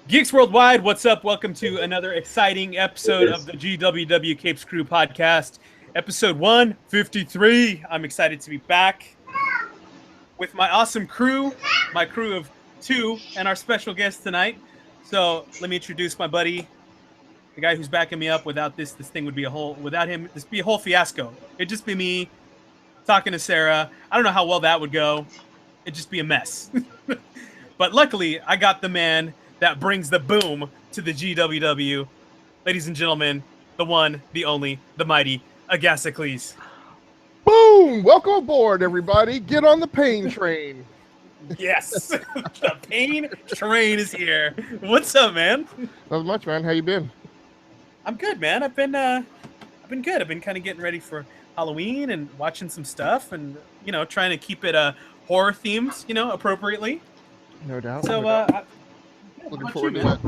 Geeks Worldwide, what's up? Welcome to another exciting episode of the GWW Capes Crew podcast, episode 153. I'm excited to be back with my awesome crew, my crew of two, and our special guest tonight. So let me introduce my buddy, the guy who's backing me up. Without this thing would be without him, this would be a whole fiasco. It'd just be me talking to Sarah. I don't know how well that would go. It'd just be a mess. But luckily, I got the man that brings the boom to the GWW. Ladies and gentlemen, the one, the only, the mighty Agasicles. Boom! Welcome aboard, everybody. Get on the pain train. Yes, the pain train is here. What's up, man? Not much, man. How you been? I'm good, man. I've been good. I've been kind of getting ready for Halloween and watching some stuff, and trying to keep it horror themed, appropriately. No doubt. So, looking forward to that.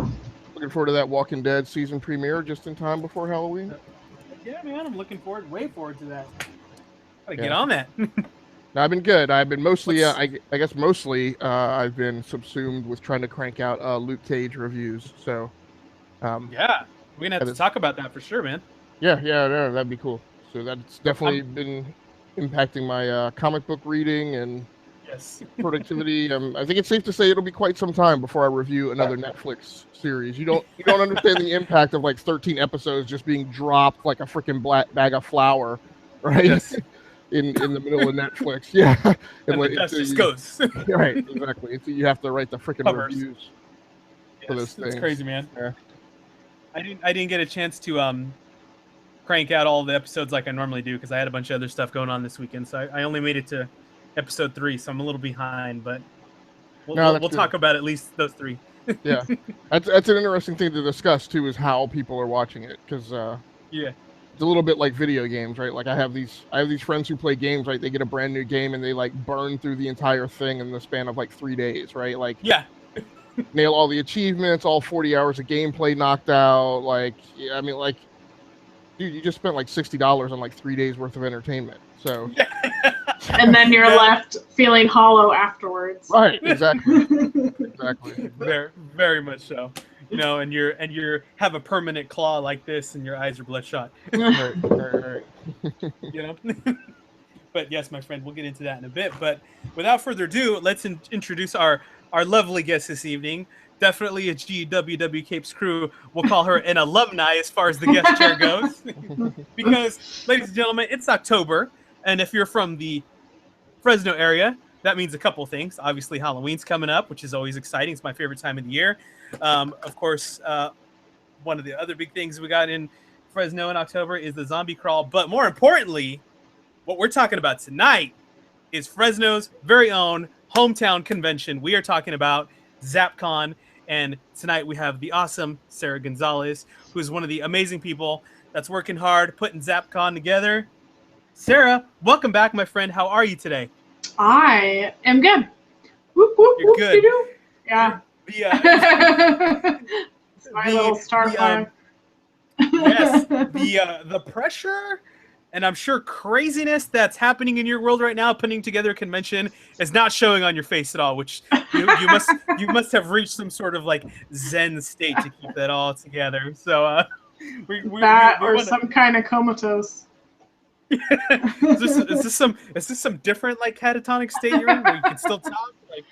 Looking forward to that Walking Dead season premiere just in time before Halloween. Yeah, man. I'm looking way forward to that. Gotta get on that. No, I've been good. I've been mostly, I guess mostly, I've been subsumed with trying to crank out Luke Cage reviews. So, yeah, we're gonna have to talk about that for sure, man. Yeah, that'd be cool. So that's definitely been impacting my comic book reading and productivity. I think it's safe to say it'll be quite some time before I review another Netflix series. You don't understand the impact of like 13 episodes just being dropped like a freaking black bag of flour, right? Yes. in the middle of Netflix, yeah. And the dust just goes. Right, exactly. So you have to write the freaking reviews for those things. It's crazy, man. Yeah. I didn't get a chance to crank out all the episodes like I normally do because I had a bunch of other stuff going on this weekend. So I only made it to episode 3, so I'm a little behind, but we'll talk about at least those 3. Yeah, that's an interesting thing to discuss too, is how people are watching it, because it's a little bit like video games, right? Like I have these friends who play games, right? They get a brand new game and they like burn through the entire thing in the span of like 3 days, right? Like nail all the achievements, all 40 hours of gameplay knocked out. Like, I mean, like, dude, you just spent like $60 on like 3 days worth of entertainment. So, and then you're left feeling hollow afterwards. Right? Exactly. Exactly. Very, very much so. And you're have a permanent claw like this, and your eyes are bloodshot. Right. But yes, my friend, we'll get into that in a bit. But without further ado, let's introduce our lovely guest this evening. Definitely a GWW Capes crew. We'll call her an alumni as far as the guest chair goes. Because, ladies and gentlemen, it's October. And if you're from the Fresno area, that means a couple things. Obviously, Halloween's coming up, which is always exciting. It's my favorite time of the year. Of course, one of the other big things we got in Fresno in October is the zombie crawl. But more importantly, what we're talking about tonight is Fresno's very own hometown convention. We are talking about Zappcon. And tonight we have the awesome Sarah Gonzales, who is one of the amazing people that's working hard, putting Zappcon together. Sarah, welcome back, my friend. How are you today? I am good. Whoop, whoop, You're good. Whoop, yeah. It's my little star flag. Yes. The pressure and I'm sure craziness that's happening in your world right now, putting together a convention, is not showing on your face at all, which you must have reached some sort of like Zen state to keep that all together. So some kind of comatose. Is this some different like catatonic state you're in where you can still talk? Like,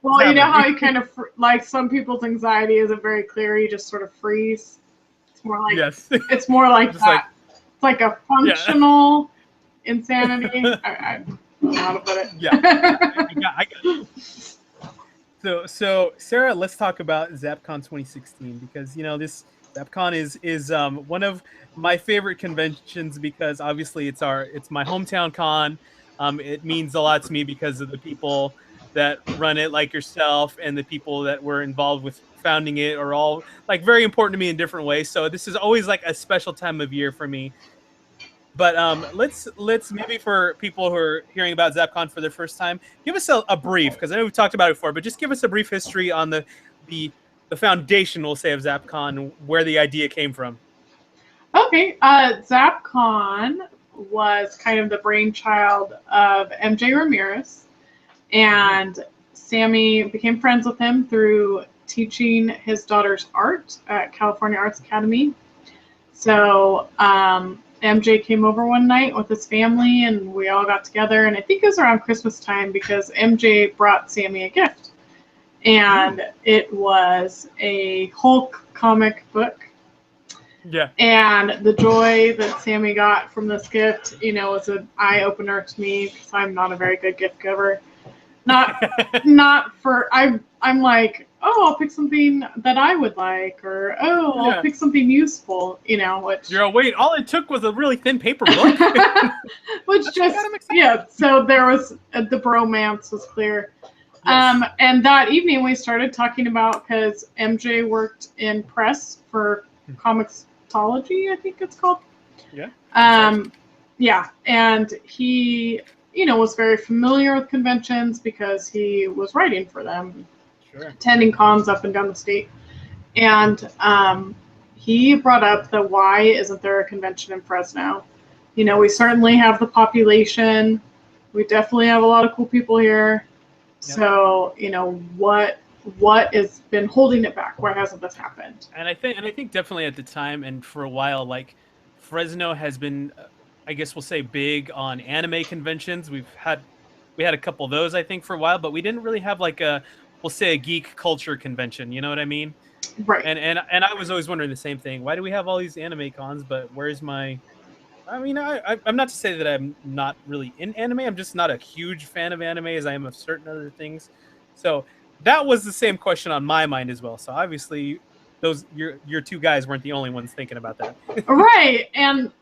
well, you know how you kind of like some people's anxiety isn't very clear. You just sort of freeze. It's more like it's more like that. It's like a functional insanity. I don't know how to put it. Yeah, I got it. So Sarah, let's talk about Zappcon 2016 because this Zappcon is one of my favorite conventions because obviously it's my hometown con. It means a lot to me because of the people that run it, like yourself, and the people that were involved with founding it are all like very important to me in different ways. So this is always like a special time of year for me. But let's maybe for people who are hearing about Zappcon for their first time, give us a brief, because I know we've talked about it before, but just give us a brief history on the foundation, we'll say, of Zappcon, where the idea came from. Okay, Zappcon was kind of the brainchild of MJ Ramirez, and Sammy became friends with him through teaching his daughter's art at California Arts Academy. So MJ came over one night with his family, and we all got together. And I think it was around Christmas time because MJ brought Sammy a gift. And it was a Hulk comic book. Yeah. And the joy that Sammy got from this gift, you know, was an eye-opener to me because I'm not a very good gift giver. Not for, I'm like, oh, I'll pick something that I would like, or oh, I'll pick something useful, you know, which. You're wait, all it took was a really thin paper book. Which so there was, the bromance was clear. Yes. And that evening we started talking about, because MJ worked in press for Comicsology, I think it's called. Yeah. Yeah, and he, you know, was very familiar with conventions because he was writing for them, attending cons up and down the state. And he brought up that why isn't there a convention in Fresno? You know, we certainly have the population. We definitely have a lot of cool people here. Yep. So, you know, what has been holding it back? Why hasn't this happened? And I think definitely at the time and for a while, like, Fresno has been, I guess we'll say, big on anime conventions. We had a couple of those, I think, for a while, but we didn't really have like we'll say a geek culture convention. You know what I mean? Right. And I was always wondering the same thing. Why do we have all these anime cons, but where's my? I mean, I'm not to say that I'm not really in anime. I'm just not a huge fan of anime as I am of certain other things. So that was the same question on my mind as well. So obviously, your two guys weren't the only ones thinking about that. Right. And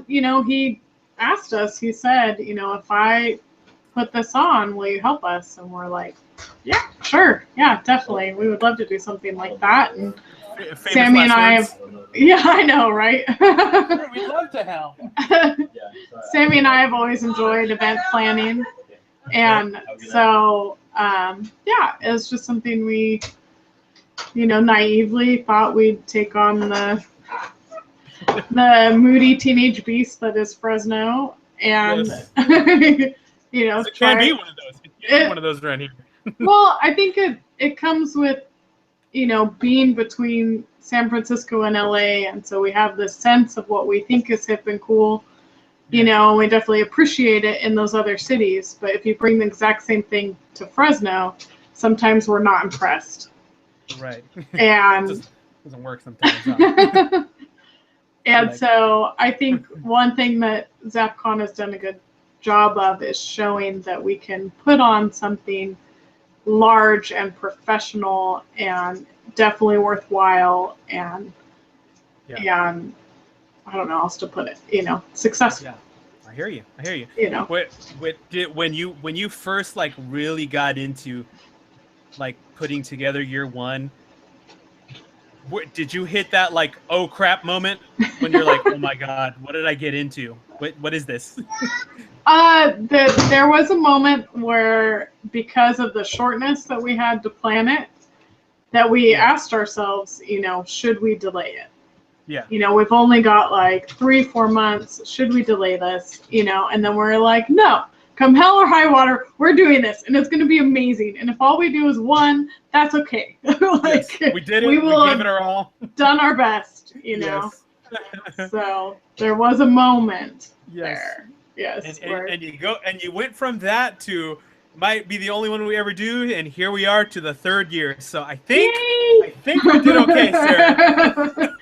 you know, he asked us. He said, you know, if I put this on, will you help us? And we're like, yeah, sure, yeah, definitely. We would love to do something like that. And Sammy and I have, yeah, I know, right? We'd love to help. Sammy and I have always enjoyed event planning, and so yeah, it's just something we, you know, naively thought we'd take on the moody teenage beast that is Fresno, and you know, it can't be one of those. It can't be one of those around here. Well, I think it comes with, you know, being between San Francisco and LA, and so we have this sense of what we think is hip and cool. You know, we definitely appreciate it in those other cities, but if you bring the exact same thing to Fresno, sometimes we're not impressed. Right. And it doesn't work sometimes. Huh? And so I think one thing that Zappcon has done a good job of is showing that we can put on something large and professional and definitely worthwhile and I don't know how else to put it, you know, successful. Yeah, I hear you. You know, when you first like really got into like putting together year one, did you hit that like oh crap moment when you're like, oh my god, what did I get into? What is this? There was a moment where, because of the shortness that we had to plan it, that we asked ourselves, you know, should we delay it? Yeah. You know, we've only got like 3-4 months. Should we delay this? You know, and then we're like, no, come hell or high water, we're doing this, and it's going to be amazing. And if all we do is one, that's okay. Like, yes, we did it. We gave it our all. Done our best, you know. Yes. So there was a moment there. Yes. And you went from that to might be the only one we ever do, and here we are to the 3rd year. So I think we did okay, Sarah.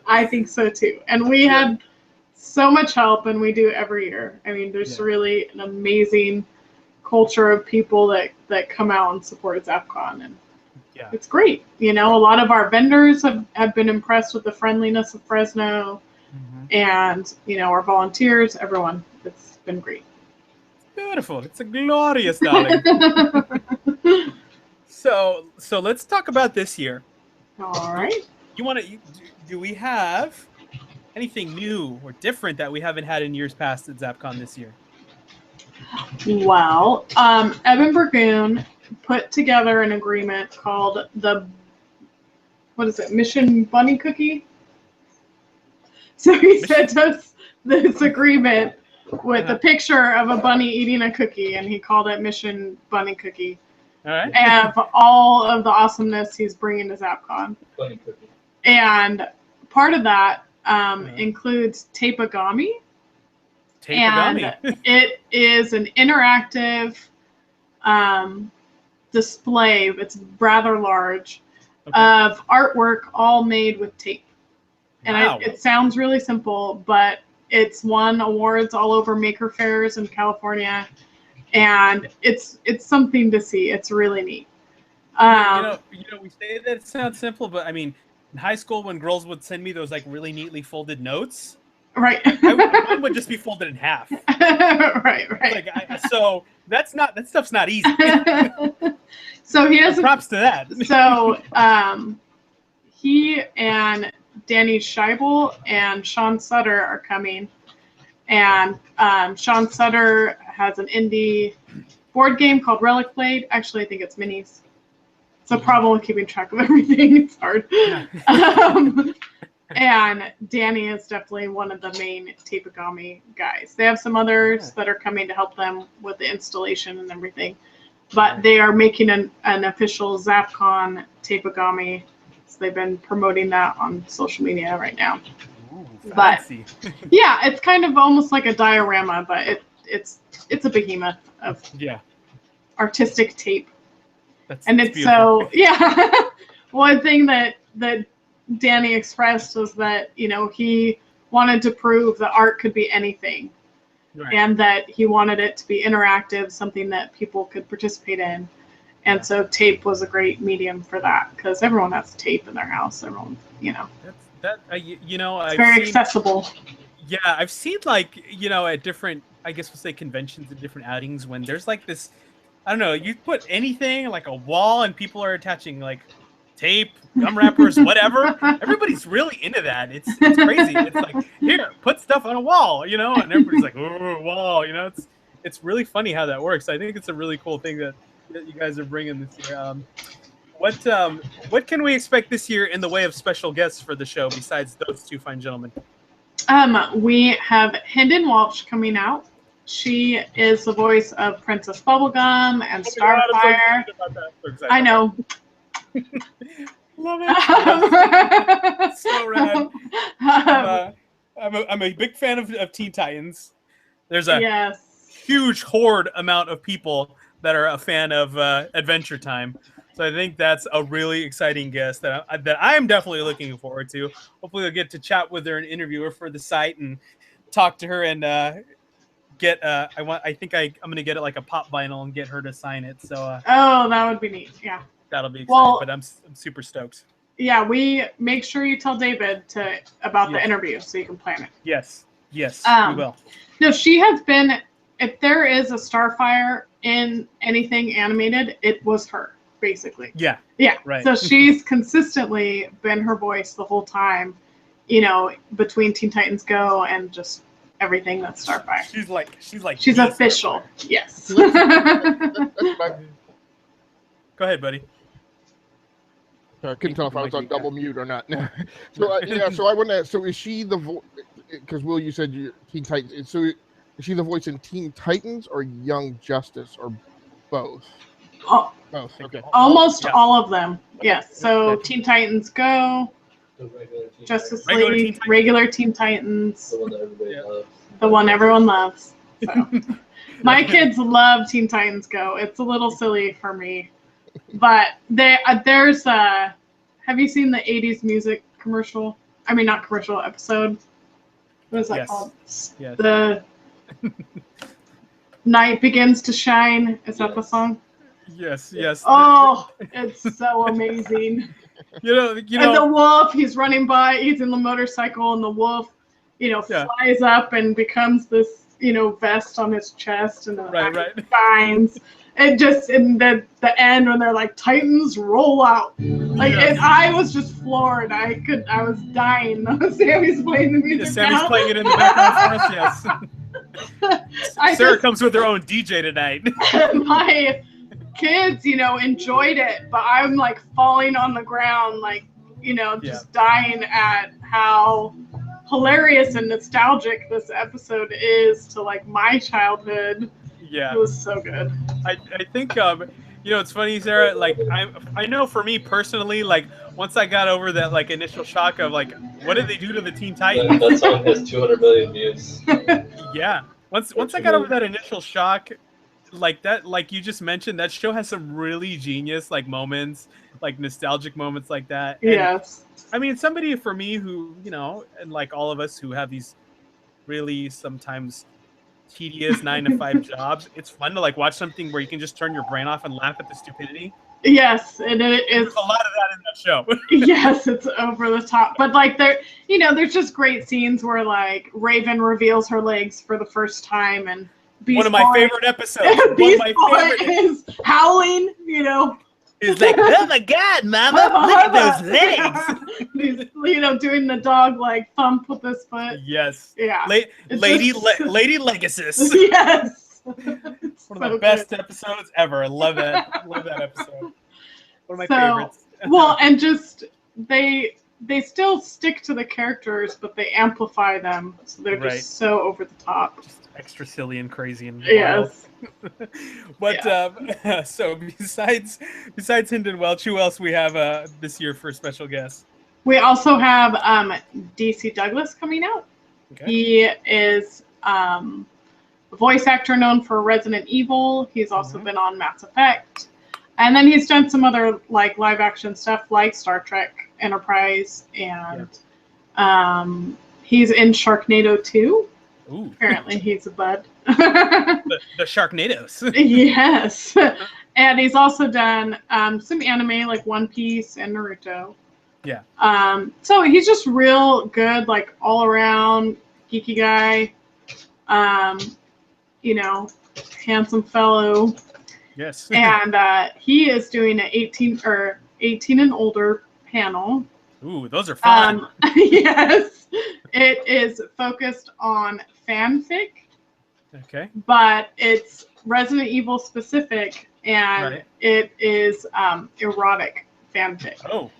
I think so too. And we had so much help, and we do every year. I mean, there's really an amazing culture of people that come out and support Zappcon, and it's great. You know, a lot of our vendors have been impressed with the friendliness of Fresno, and you know, our volunteers, everyone. It's been great. Beautiful. It's a glorious, darling. So let's talk about this year. All right. Do we have anything new or different that we haven't had in years past at Zappcon this year? Well, Evan Burgoon put together an agreement called Mission Bunny Cookie? So he sent us this agreement with a picture of a bunny eating a cookie, and he called it Mission Bunny Cookie. right. of all of the awesomeness he's bringing to Zappcon. Funny cookie. And part of that includes Tapegami. And it is an interactive display. It's rather large of artwork all made with tape. And it sounds really simple, but it's won awards all over maker fairs in California, and it's something to see. It's really neat. We say that it sounds simple, but I mean, in high school when girls would send me those like really neatly folded notes, right? Mine would just be folded in half. right. Like, so that stuff's not easy. So he has props to that. So he and Danny Scheibel and Sean Sutter are coming, and Sean Sutter has an indie board game called Relic Blade. Actually, I think it's minis. It's a problem with keeping track of everything. It's hard. And Danny is definitely one of the main Tapegami guys. They have some others that are coming to help them with the installation and everything, but they are making an official Zappcon Tapegami. They've been promoting that on social media right now. Ooh, but yeah, it's kind of almost like a diorama, but it's a behemoth of artistic tape. It's beautiful. So one thing that Danny expressed was that he wanted to prove that art could be anything, and that he wanted it to be interactive, something that people could participate in. And so tape was a great medium for that, because everyone has tape in their house. Everyone, it's very accessible. Yeah, I've seen at different, I guess we'll say conventions and different outings when there's like this, I don't know, you put anything like a wall and people are attaching like tape, gum wrappers, whatever. Everybody's really into that. It's crazy. It's like, here, put stuff on a wall, and everybody's like, oh, wall, it's really funny how that works. I think it's a really cool thing that you guys are bringing this year. What can we expect this year in the way of special guests for the show besides those two fine gentlemen? We have Hendon Walsh coming out. She is the voice of Princess Bubblegum and Starfire. I know. Love it. So rad. I'm a big fan of Teen Titans. There's a huge horde amount of people that are a fan of Adventure Time. So I think that's a really exciting guest that I'm definitely looking forward to. Hopefully we'll get to chat with her and interview her for the site and talk to her and get I think I'm gonna get it like a pop vinyl and get her to sign it. So that would be neat. Yeah. That'll be exciting, but I'm super stoked. Yeah, we make sure you tell David about the interview so you can plan it. Yes, we will. No, she has been, if there is a Starfire in anything animated, it was her, basically. Yeah, right. So she's consistently been her voice the whole time, between Teen Titans Go and just everything that's Starfire. She's official. Starfire. Yes. Go ahead, buddy. I couldn't tell if I was on double mute or not. So I want to. So is she the voice? Because Will, you said you're Teen Titans. So is she the voice in Teen Titans or Young Justice or both? Oh, both. Okay. Almost all of them. Yes. So Teen Titans Go, Justice League, regular Teen Titans, the one everyone loves. So. My kids love Teen Titans Go. It's a little silly for me. But there's have you seen the 80s music commercial? I mean, not commercial, episode. What is that called? Yes. The Night Begins to Shine. Is that the song? Yes. Oh, it's so amazing. And the wolf, he's running by, he's in the motorcycle, and the wolf, flies up and becomes this, vest on his chest, and shines. It just in the end when they're like Titans roll out, I was just floored. I was dying. Sammy's playing the music. Sammy's playing it in the background for us. Yes. Sarah comes with her own DJ tonight. My kids, enjoyed it, but I'm like falling on the ground, just dying at how hilarious and nostalgic this episode is to like my childhood. Yeah, it was so good. I think You know, it's funny, Sarah. Like, I know for me personally, like once I got over that like initial shock of like, what did they do to the Teen Titans? That song has 200 million views. Yeah. Once I got over that initial shock, like that, like you just mentioned, that show has some really genius like moments, like nostalgic moments like that. And, yes. I mean, somebody for me who, you know, and like all of us who have these really sometimes tedious 9-to-5 jobs, it's fun to like watch something where you can just turn your brain off and laugh at the stupidity. Yes, and it's a lot of that in that show. Yes, it's over the top, but like there, you know, there's just great scenes where like Raven reveals her legs for the first time, and Beast one of my Boy, favorite episodes. Beast one of my favorite is howling, you know. He's like, oh my God, Mama, look at those legs. He's, you know, doing the dog like thump with his foot. Yes. Yeah. Lady Legacies. Yes. It's one of the best episodes ever. I love that. Love that episode. One of my favorites. Well, and just they still stick to the characters, but they amplify them, so they're just so over the top. Just extra silly and crazy and yes. But so besides Hendon Welch, who else we have this year for special guests? We also have DC Douglas coming out. Okay. He is a voice actor known for Resident Evil. He's also been on Mass Effect. And then he's done some other like live action stuff like Star Trek Enterprise, and he's in Sharknado 2. Ooh. Apparently he's a bud. the Sharknadoes. Yes. And he's also done some anime like One Piece and Naruto. Yeah. So he's just real good, like all around geeky guy. You know, handsome fellow. Yes. And he is doing an 18 and older panel. Ooh, those are fun. Yes. It is focused on fanfic. Okay. But it's Resident Evil specific, and it is erotic fanfic. Oh.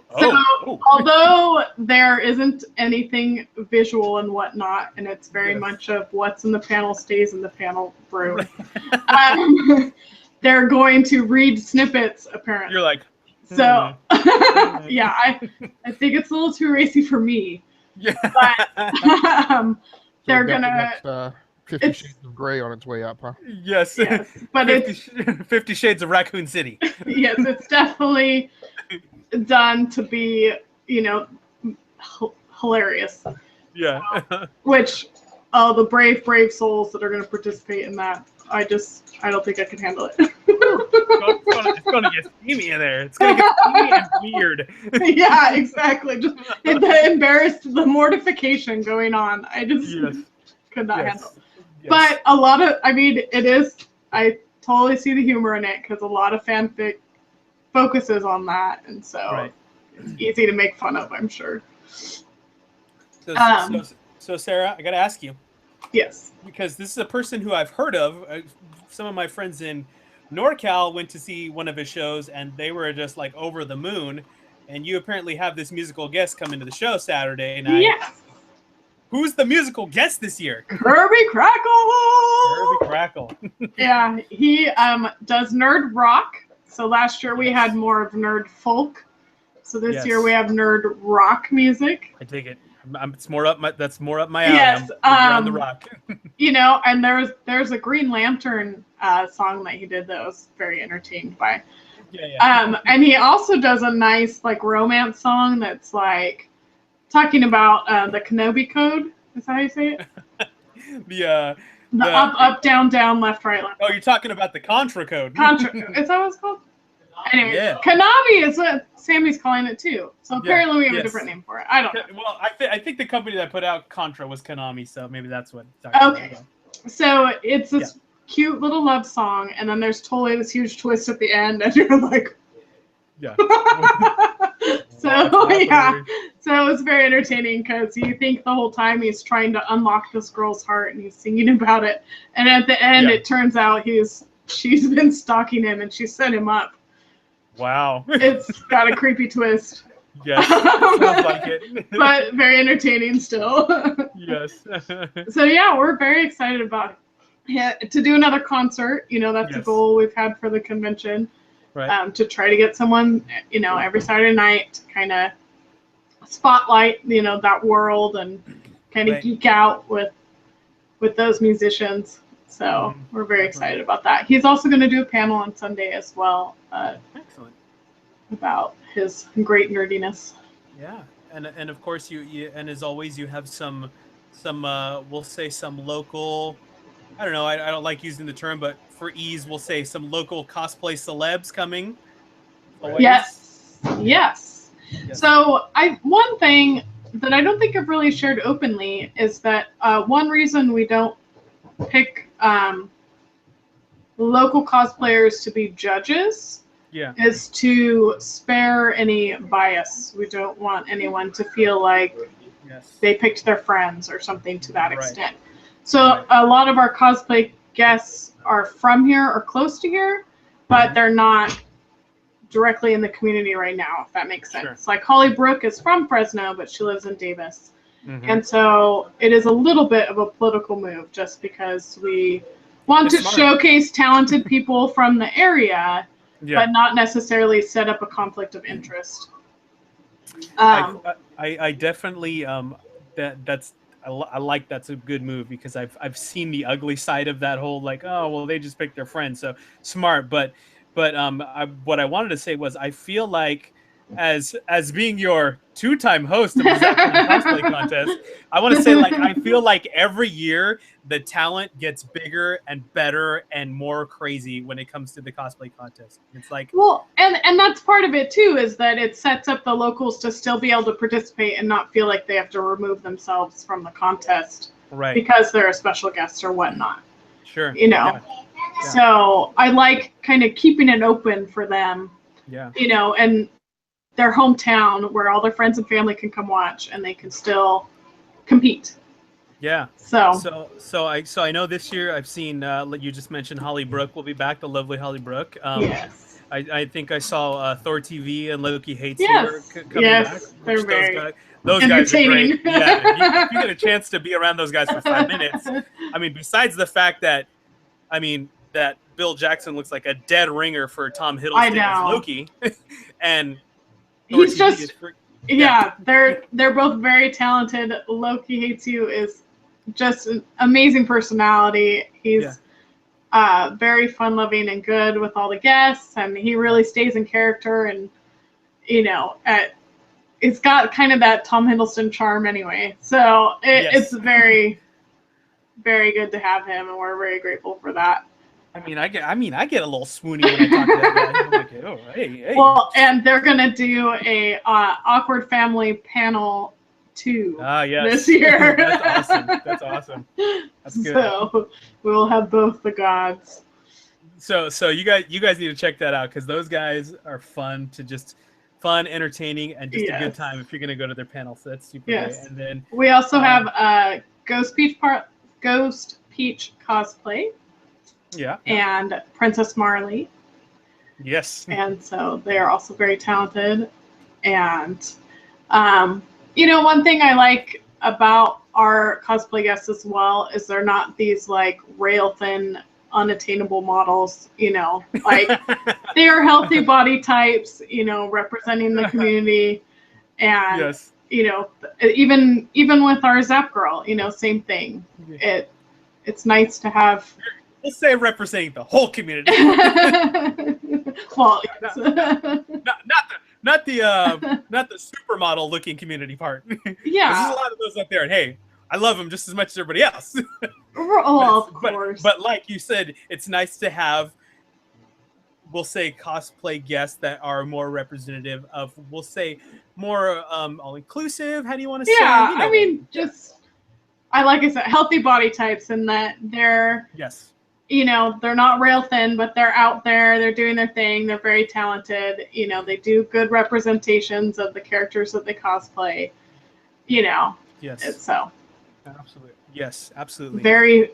Although there isn't anything visual and whatnot, and it's very much of what's in the panel stays in the panel brew. They're going to read snippets, apparently. You're like, so, yeah, I think it's a little too racy for me. Yeah. But they're gonna. 50 Shades of Grey on its way up, huh? Yes. But 50 Shades of Raccoon City. Yes, it's definitely done to be, you know, hilarious. Yeah. Which, the brave souls that are going to participate in that, I don't think I can handle it. It's going to get steamy in there. It's going to get steamy and weird. Yeah, exactly. Just the mortification going on. I just could not handle. Yes. But a lot of, I totally see the humor in it because a lot of fanfic focuses on that, and so it's easy to make fun of, I'm sure. So Sarah, I got to ask you. Yes. Because this is a person who I've heard of. Some of my friends in NorCal went to see one of his shows, and they were just like over the moon. And you apparently have this musical guest come into the show Saturday night. Yes. Who's the musical guest this year? Kirby Crackle. Kirby Crackle. Yeah, he does nerd rock. So last year we had more of nerd folk. So this year we have nerd rock music. I dig it. It's more up my. That's more up my alley. Yes, on the rock. You know, and there's a Green Lantern song that he did that I was very entertained by. Yeah. And he also does a nice like romance song that's like talking about the Kenobi Code. Is that how you say it? the up, down, down, left, right, left. Oh, you're talking about the Contra Code. Contra Code. Is that what it's called? Anyway, Konami is what Sammy's calling it too. So apparently we have a different name for it. I don't know. Well, I think the company that put out Contra was Konami, so maybe that's what. Okay. So it's this cute little love song, and then there's totally this huge twist at the end, and you're like, yeah. So yeah, so it's very entertaining because you think the whole time he's trying to unlock this girl's heart, and he's singing about it, and at the end it turns out she's been stalking him, and she set him up. Wow. It's got a creepy twist. Yes, sounds like it. But very entertaining still. Yes. So yeah, we're very excited about to do another concert. You know, that's a goal we've had for the convention. to try to get someone, every Saturday night to kind of spotlight, that world and kind of geek out with those musicians. So we're very excited about that. He's also going to do a panel on Sunday as well. Excellent. About his great nerdiness. Yeah, and of course you and as always you have some we'll say some local. I don't know. I don't like using the term, but for ease, we'll say some local cosplay celebs coming. Always. Yes. So one thing that I don't think I've really shared openly is that one reason we don't pick local cosplayers to be judges is to spare any bias. We don't want anyone to feel like they picked their friends or something to that extent. So a lot of our cosplay guests are from here or close to here, but they're not directly in the community right now, if that makes sense. Sure. Like Holly Brooke is from Fresno, but she lives in Davis. And so it is a little bit of a political move just because we want to showcase talented people from the area, but not necessarily set up a conflict of interest. I definitely I like that's a good move because I've seen the ugly side of that whole like, oh well, they just picked their friends, so smart. But what I wanted to say was I feel like as being your 2-time host of the Zappcon cosplay contest, I want to say like I feel like every year the talent gets bigger and better and more crazy when it comes to the cosplay contest. It's like and that's part of it too, is that it sets up the locals to still be able to participate and not feel like they have to remove themselves from the contest because they're a special guest or whatnot. Sure. So I like kind of keeping it open for them. And their hometown where all their friends and family can come watch and they can still compete. So I know this year I've seen you just mentioned Holly Brooke will be back, the lovely Holly Brooke. Yes. I think I saw Thor TV and Loki Hates You coming back. They're very those guys are great. Yeah, if you get a chance to be around those guys for 5 minutes, I mean, besides the fact that that Bill Jackson looks like a dead ringer for Tom Hiddleston as Loki, and he's just they're both very talented. Loki Hates You is just an amazing personality. He's very fun-loving and good with all the guests, and he really stays in character. And it's got kind of that Tom Hiddleston charm anyway. So it's very, very good to have him, and we're very grateful for that. I get a little swoony when I talk to that guy. I'm like, oh, hey. Well, and they're gonna do a awkward family panel too this year. That's awesome. That's good. So we'll have both the gods. So you guys need to check that out because those guys are fun, entertaining, and just a good time if you're gonna go to their panel. So that's super great. And then we also have Ghost Peach cosplay. And Princess Marley. Yes. And so they are also very talented. And, one thing I like about our cosplay guests as well is they're not these like rail thin, unattainable models, like they are healthy body types, representing the community. And, even with our Zap Girl, same thing. It's nice to have. We'll say representing the whole community. Well, not the supermodel looking community part. Yeah, there's a lot of those out there, and hey, I love them just as much as everybody else. Of course. But like you said, it's nice to have, we'll say, cosplay guests that are more representative of, we'll say, more all inclusive. How do you want to say? Yeah, like I said, healthy body types, and that they're they're not rail thin, but they're out there. They're doing their thing. They're very talented. They do good representations of the characters that they cosplay. Yes. So. Absolutely. Yes, absolutely. Very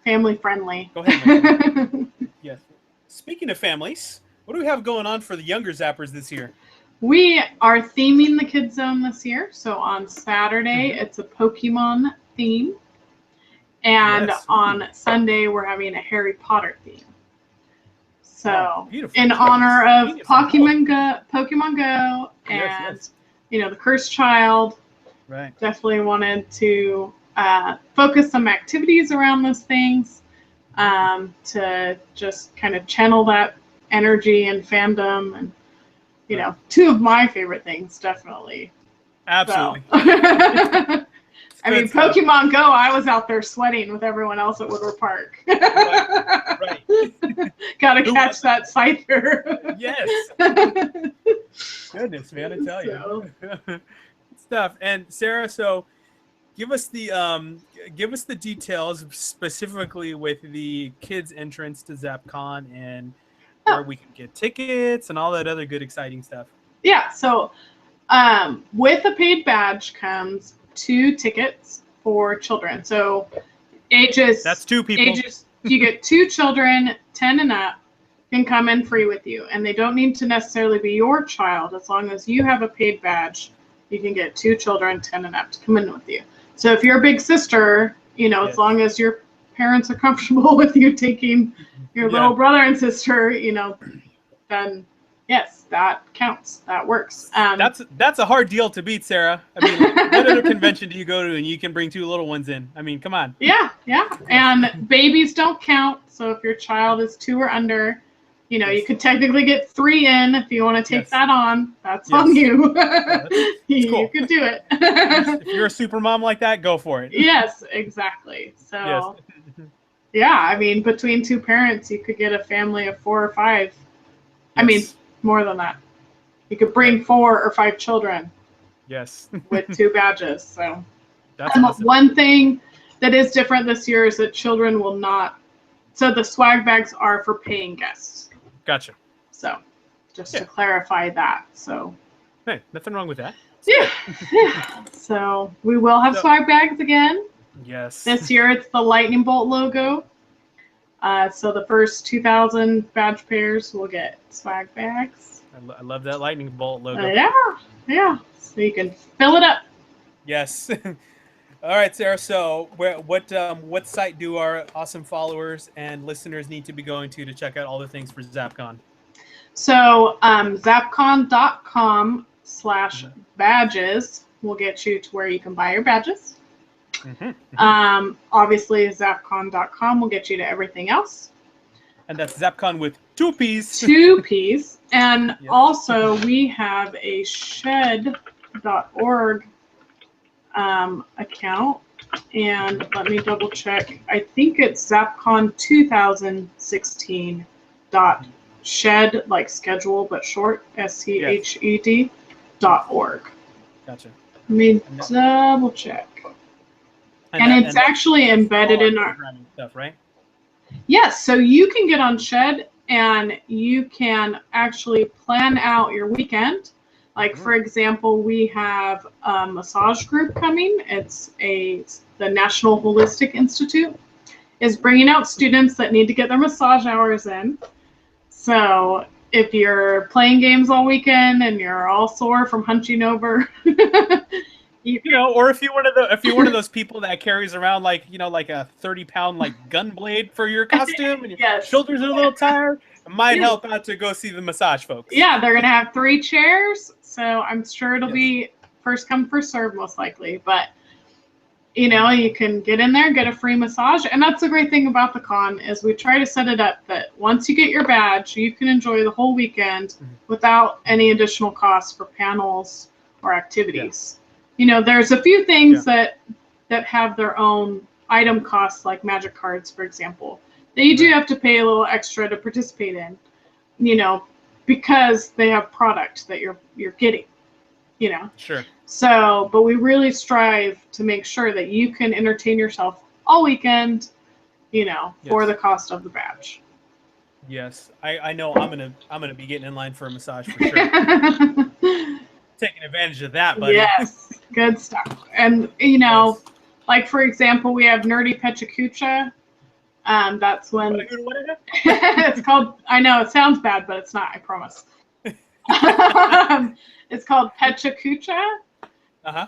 family friendly. Go ahead. Yes. Speaking of families, what do we have going on for the younger Zappers this year? We are theming the Kids Zone this year. So on Saturday, it's a Pokemon theme. And on Sunday, we're having a Harry Potter theme. So in honor of Pokemon Go, and the Cursed Child, definitely wanted to focus some activities around those things, to just kind of channel that energy and fandom, and two of my favorite things, definitely. Absolutely. So. I mean, Pokemon Go, I was out there sweating with everyone else at Woodward Park. Right. Gotta catch that Scyther. Yes. Goodness, man, I tell you. Stuff. And Sarah, so give us the details specifically with the kids' entrance to Zappcon and where we can get tickets and all that other good, exciting stuff. Yeah, so with a paid badge comes 2 tickets for children. So ages... That's 2 people. You get 2 children, 10 and up, can come in free with you. And they don't need to necessarily be your child. As long as you have a paid badge, you can get 2 children, 10 and up, to come in with you. So if you're a big sister, as long as your parents are comfortable with you taking your little brother and sister, then yes, that counts. That works. That's a hard deal to beat, Sarah. I mean, what other convention do you go to and you can bring 2 little ones in? I mean, come on. Yeah. And babies don't count. So if your child is 2 or under, you could technically get 3 in if you want to take that on. That's on you. You could do it. If you're a super mom like that, go for it. Yes, exactly. So, I mean, between 2 parents, you could get a family of 4 or 5. I mean, more than that. You could bring 4 or 5 children. Yes. With 2 badges. So that's awesome. One thing that is different this year is that children will not. So the swag bags are for paying guests. Gotcha. So just to clarify that. So. Hey, nothing wrong with that. Yeah. So we will have swag bags again. Yes. This year it's the lightning bolt logo. So the first 2,000 badge pairs will get swag bags. I love that lightning bolt logo. Yeah. So you can fill it up. Yes. All right, Sarah. So what site do our awesome followers and listeners need to be going to check out all the things for Zappcon? So Zappcon.com/badges will get you to where you can buy your badges. Obviously, Zappcon.com will get you to everything else. And that's Zappcon with 2 P's. 2 P's. And also, we have a shed.org account. And let me double check. I think it's Zappcon 2016.shed, like schedule, but short, SCHED.org. Gotcha. Let me double check. And it's actually embedded in our stuff, right? Yes, so you can get on Shed and you can actually plan out your weekend. Like for example, we have a massage group coming. It's the National Holistic Institute is bringing out students that need to get their massage hours in. So if you're playing games all weekend and you're all sore from hunching over. Or if you're one of those people that carries around like a 30-pound gun blade for your costume and your shoulders are a little tired, it might help out to go see the massage folks. Yeah, they're gonna have 3 chairs, so I'm sure it'll be first come first serve most likely. But you can get in there, get a free massage, and that's the great thing about the con is we try to set it up that once you get your badge, you can enjoy the whole weekend without any additional costs for panels or activities. There's a few things that have their own item costs, like magic cards, for example, that you do have to pay a little extra to participate in, because they have product that you're getting, Sure. So, but we really strive to make sure that you can entertain yourself all weekend, for the cost of the badge. Yes, I know I'm gonna be getting in line for a massage for sure. Taking advantage of that, buddy. Yes, good stuff. And like for example, we have Nerdy Pechakucha. That's when it's called. I know it sounds bad, but it's not. I promise. It's called Pechakucha,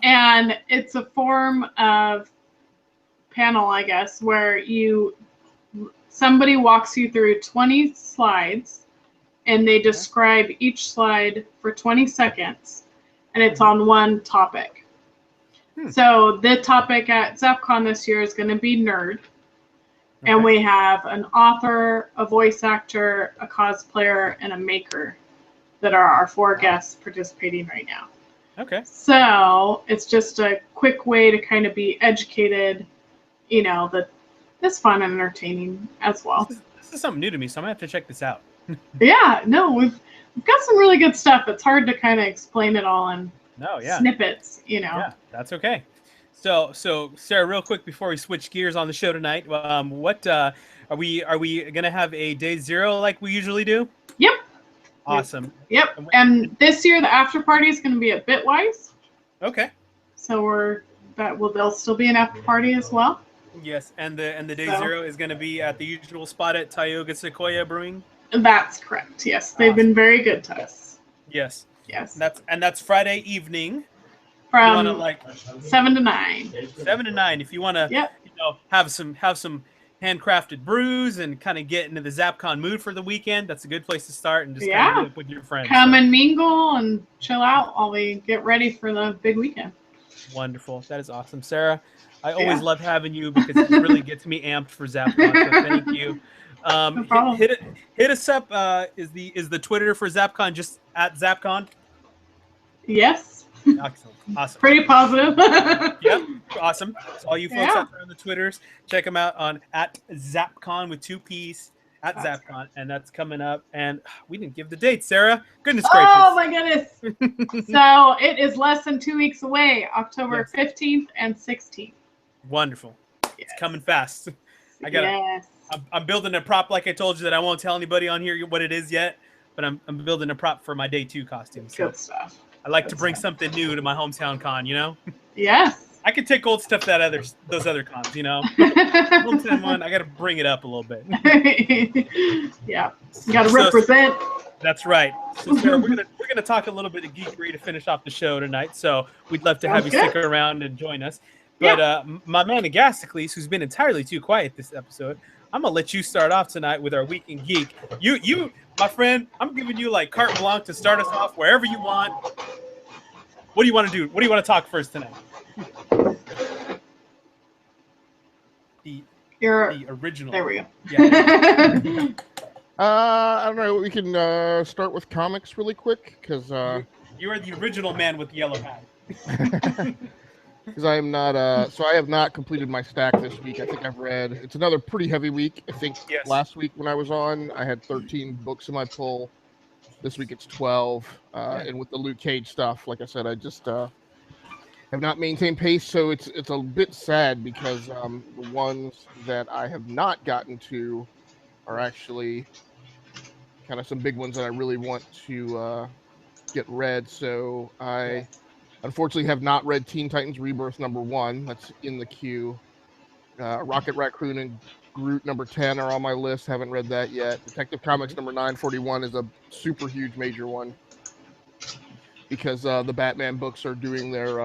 and it's a form of panel, I guess, where somebody walks you through 20 slides, and they describe each slide for 20 seconds, and it's on one topic. So the topic at Zappcon this year is going to be nerd. And we have an author, a voice actor, a cosplayer, and a maker that are our 4 guests participating right now. Okay. So it's just a quick way to kind of be educated, you know, that it's fun and entertaining as well. This is something new to me, so I'm going to have to check this out. Yeah, no, we've got some really good stuff. It's hard to kind of explain it all in snippets, you know. Yeah, that's okay. So Sarah, real quick before we switch gears on the show tonight, what are we gonna have a day 0 like we usually do? Yep. Awesome. Yep. And this year the after party is going to be at Bitwise. Okay. So there'll still be an after party as well. Yes, and the day 0 is going to be at the usual spot at Tioga Sequoia Brewing. That's correct. Yes, they've been very good to us. Yes. Yes. That's Friday evening. From 7 to 9. 7 to 9. If you want to, have some handcrafted brews and kind of get into the Zappcon mood for the weekend, that's a good place to start and just kind of meet up with your friends. Come and mingle and chill out while we get ready for the big weekend. Wonderful. That is awesome, Sarah. I always love having you because it really gets me amped for Zappcon. So thank you. No problem. Hit us up. Is the Twitter for Zappcon just at Zappcon? Yes. Excellent. Awesome. Pretty positive. Yep. Awesome. So all you folks out there on the Twitters, check them out on at Zappcon with 2 P's at Zappcon, and that's coming up. And we didn't give the date, Sarah. Goodness gracious. Oh my goodness. So it is less than 2 weeks away, October 15th and 16th. Wonderful. It's coming fast. I'm building a prop like I told you that I won't tell anybody on here what it is yet, but I'm building a prop for my day 2 costume. So good stuff. I like to bring something new to my hometown con, you know? Yes. I could take old stuff those other cons, you know? Hometown one, I got to bring it up a little bit. Yeah. You got to represent. That's right. So Sarah, we're gonna talk a little bit of geekery to finish off the show tonight. So we'd love to have you stick around and join us. But my man Agasicles, who's been entirely too quiet this episode, I'm gonna let you start off tonight with our Week in Geek. You, my friend, I'm giving you like carte blanche to start us off wherever you want. What do you want to do? What do you want to talk first tonight? The original. There we go. Yeah. I don't know. We can start with comics really quick because you are the original man with the yellow hat. Because I am not. So I have not completed my stack this week. I think I've read. It's another pretty heavy week. I think last week when I was on, I had 13 books in my pull. This week it's 12. And with the Luke Cage stuff, like I said, I just have not maintained pace. So it's a bit sad because the ones that I have not gotten to are actually kind of some big ones that I really want to get read. So I unfortunately have not read Teen Titans Rebirth #1. That's in the queue. Rocket Raccoon and Groot #10 are on my list. Haven't read that yet. Detective Comics #941 is a super huge major one because the Batman books are doing their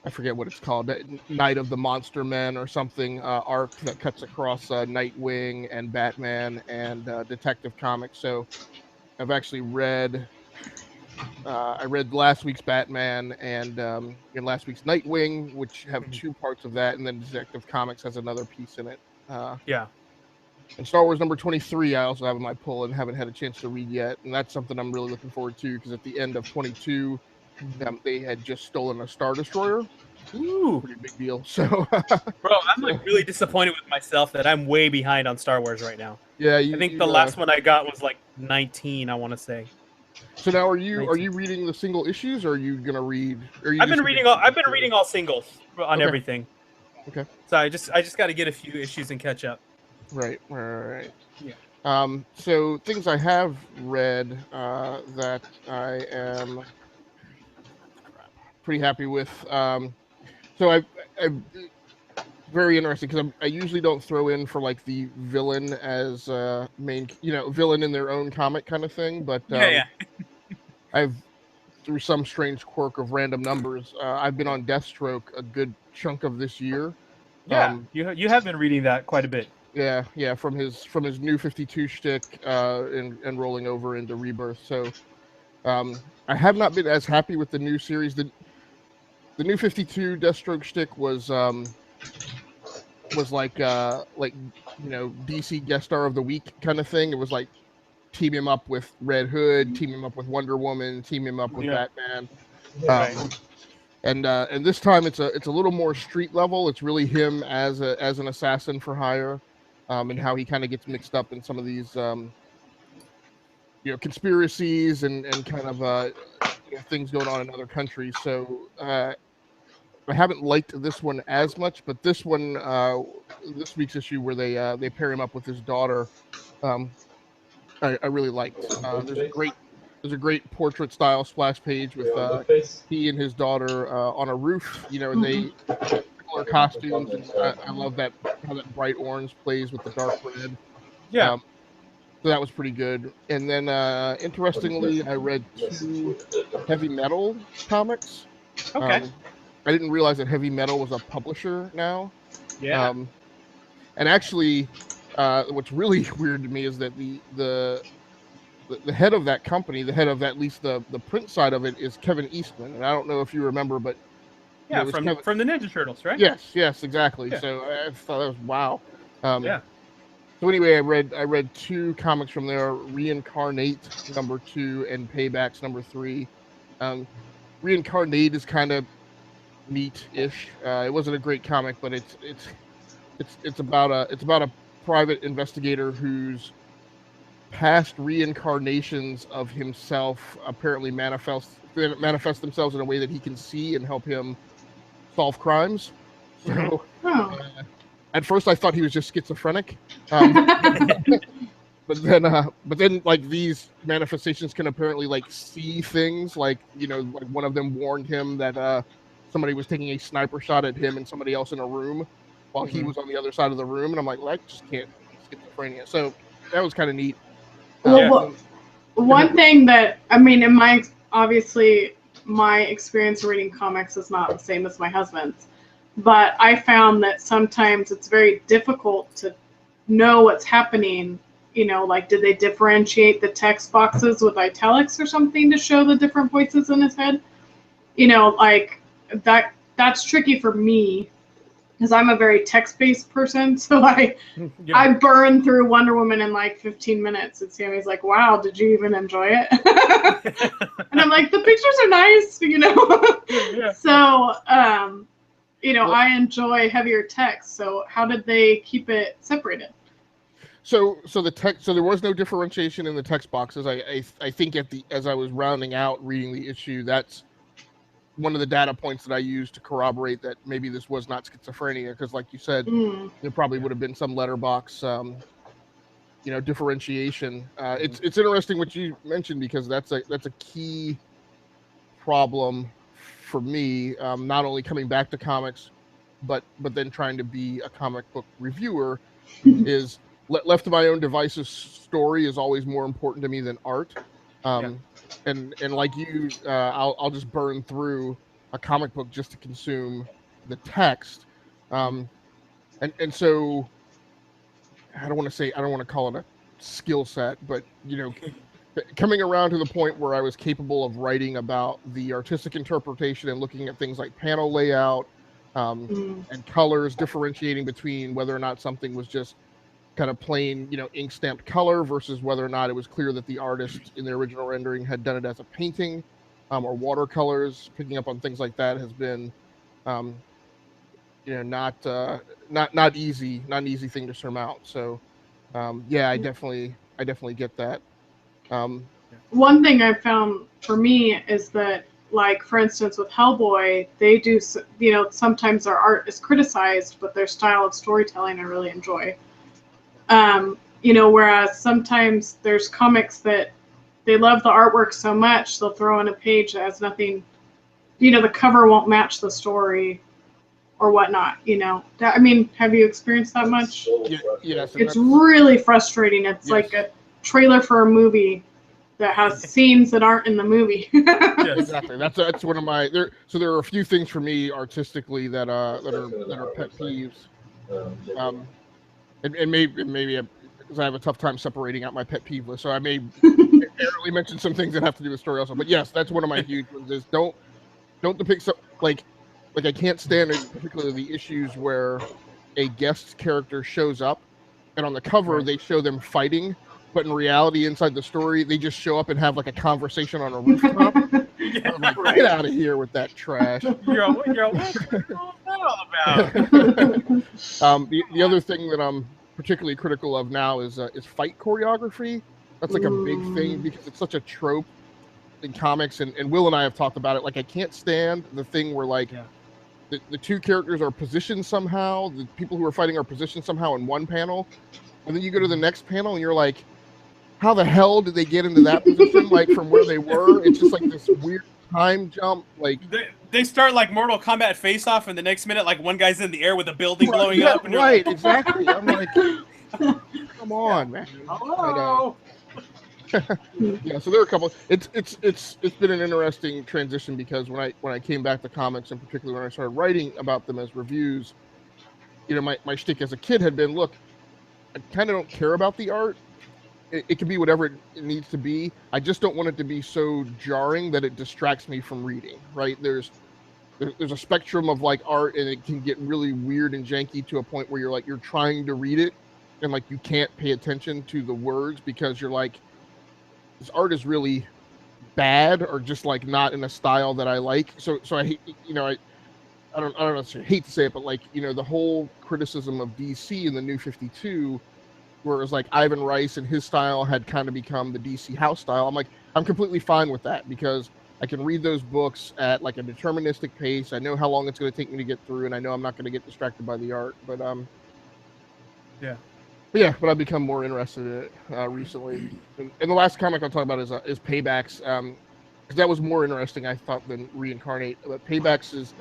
I forget what it's called, Night of the Monster Men or something arc that cuts across Nightwing and Batman and Detective Comics. So I've actually read. I read last week's Batman and last week's Nightwing, which have 2 parts of that, and then Detective Comics has another piece in it. And Star Wars #23 I also have in my pull and haven't had a chance to read yet, and that's something I'm really looking forward to because at the end of 22, they had just stolen a Star Destroyer. Ooh, pretty big deal. So, bro, I'm like really disappointed with myself that I'm way behind on Star Wars right now. Yeah, I think the last one I got was like 19. I want to say. So now, are you reading the single issues, or are you gonna read? I've been reading all singles on everything. Okay. So I just got to get a few issues and catch up. Right. Yeah. So things I have read that I am pretty happy with. So I very interesting because I usually don't throw in for like the villain as main, villain in their own comic kind of thing. But I've, through some strange quirk of random numbers, I've been on Deathstroke a good chunk of this year. Yeah, you have been reading that quite a bit. Yeah, from his New 52 shtick and rolling over into Rebirth. So I have not been as happy with the new series. The New 52 Deathstroke shtick was like DC guest star of the week kind of thing. It was like team him up with Red Hood, team him up with Wonder Woman, team him up with Batman. And this time it's a little more street level. It's really him as an assassin for hire, and how he kind of gets mixed up in some of these conspiracies and kind of things going on in other countries. So I haven't liked this one as much, but this one, this week's issue where they pair him up with his daughter, I really liked. There's a great portrait style splash page with he and his daughter on a roof. And they similar costumes. And I love that how that bright orange plays with the dark red. Yeah. So that was pretty good. And then interestingly, I read 2 heavy metal comics. Okay. I didn't realize that Heavy Metal was a publisher now. Yeah. And actually, what's really weird to me is that the head of that company, the head of at least the print side of it, is Kevin Eastman. And I don't know if you remember, but yeah, from the Ninja Turtles, right? Yes, exactly. Yeah. So I thought that was wow. So anyway, I read 2 comics from there: Reincarnate #2 and Paybacks #3. Reincarnate is kind of neat-ish. It wasn't a great comic, but it's about a private investigator whose past reincarnations of himself apparently manifest themselves in a way that he can see and help him solve crimes. So at first I thought he was just schizophrenic, but then like these manifestations can apparently like see things, like like one of them warned him that somebody was taking a sniper shot at him and somebody else in a room while he was on the other side of the room. And I'm like, well, I just can't schizophrenia. So that was kind of neat. Well, one thing that, I mean, obviously my experience reading comics is not the same as my husband's, but I found that sometimes it's very difficult to know what's happening. Like, did they differentiate the text boxes with italics or something to show the different voices in his head? Like, that's tricky for me because I'm a very text-based person. So I burn through Wonder Woman in like 15 minutes. And Sammy's like, wow, did you even enjoy it? And I'm like, the pictures are nice, So, I enjoy heavier text. So how did they keep it separated? So there was no differentiation in the text boxes. I think as I was rounding out reading the issue, that's one of the data points that I used to corroborate that maybe this was not schizophrenia, because like you said, there probably would have been some letterbox differentiation. It's interesting what you mentioned, because that's a key problem for me, not only coming back to comics, but then trying to be a comic book reviewer, is left to my own devices, story is always more important to me than art. And like you, I'll just burn through a comic book just to consume the text. And so I don't want to call it a skill set, but coming around to the point where I was capable of writing about the artistic interpretation and looking at things like panel layout, and colors, differentiating between whether or not something was just kind of plain, ink stamped color versus whether or not it was clear that the artist in the original rendering had done it as a painting, or watercolors. Picking up on things like that has been, not an easy thing to surmount. So, I definitely get that. One thing I've found for me is that, like, for instance, with Hellboy, they do, sometimes their art is criticized, but their style of storytelling I really enjoy. Whereas sometimes there's comics that they love the artwork so much, they'll throw in a page that has nothing, the cover won't match the story or whatnot, I mean, have you experienced that much? Yes. It's really frustrating. It's like a trailer for a movie that has scenes that aren't in the movie. Yes, exactly. That's one of my so there are a few things for me artistically that are pet peeves. and maybe because I have a tough time separating out my pet peeve list, so I may barely mention some things that have to do with story also. But yes, that's one of my huge ones. Is don't depict so like I can't stand particularly the issues where a guest character shows up, and on the cover they show them fighting, but in reality, inside the story, they just show up and have like a conversation on a rooftop. I'm like, get out of here with that trash. What's that all about? The other thing that I'm particularly critical of now is fight choreography. That's like a big thing because it's such a trope in comics, and Will and I have talked about it. Like, I can't stand the thing where like the two characters are positioned somehow, the people who are fighting are positioned somehow in one panel, and then you go to the next panel and you're like, how the hell did they get into that position? Like, from where they were, it's just like this weird time jump. Like they start like Mortal Kombat Face Off, and the next minute, like one guy's in the air with a building blowing up. And right, exactly. I'm like, come on, man. Hello. Yeah, so there are a couple. It's been an interesting transition because when I came back to comics, and particularly when I started writing about them as reviews, you know, my shtick as a kid had been, look, I kind of don't care about the art. It can be whatever it needs to be. I just don't want it to be so jarring that it distracts me from reading. Right? There's a spectrum of like art, and it can get really weird and janky to a point where you're trying to read it, and like you can't pay attention to the words because you're like, this art is really bad or just like not in a style that I like. So I hate, you know, I don't necessarily hate to say it, but like, you know, the whole criticism of DC in the New 52, where it was like Ivan Rice and his style had kind of become the DC house style. I'm like, I'm completely fine with that because I can read those books at like a deterministic pace. I know how long it's going to take me to get through, and I know I'm not going to get distracted by the art. But but I've become more interested in it recently. And the last comic I'll talk about is Paybacks, because that was more interesting, I thought, than Reincarnate. But Paybacks is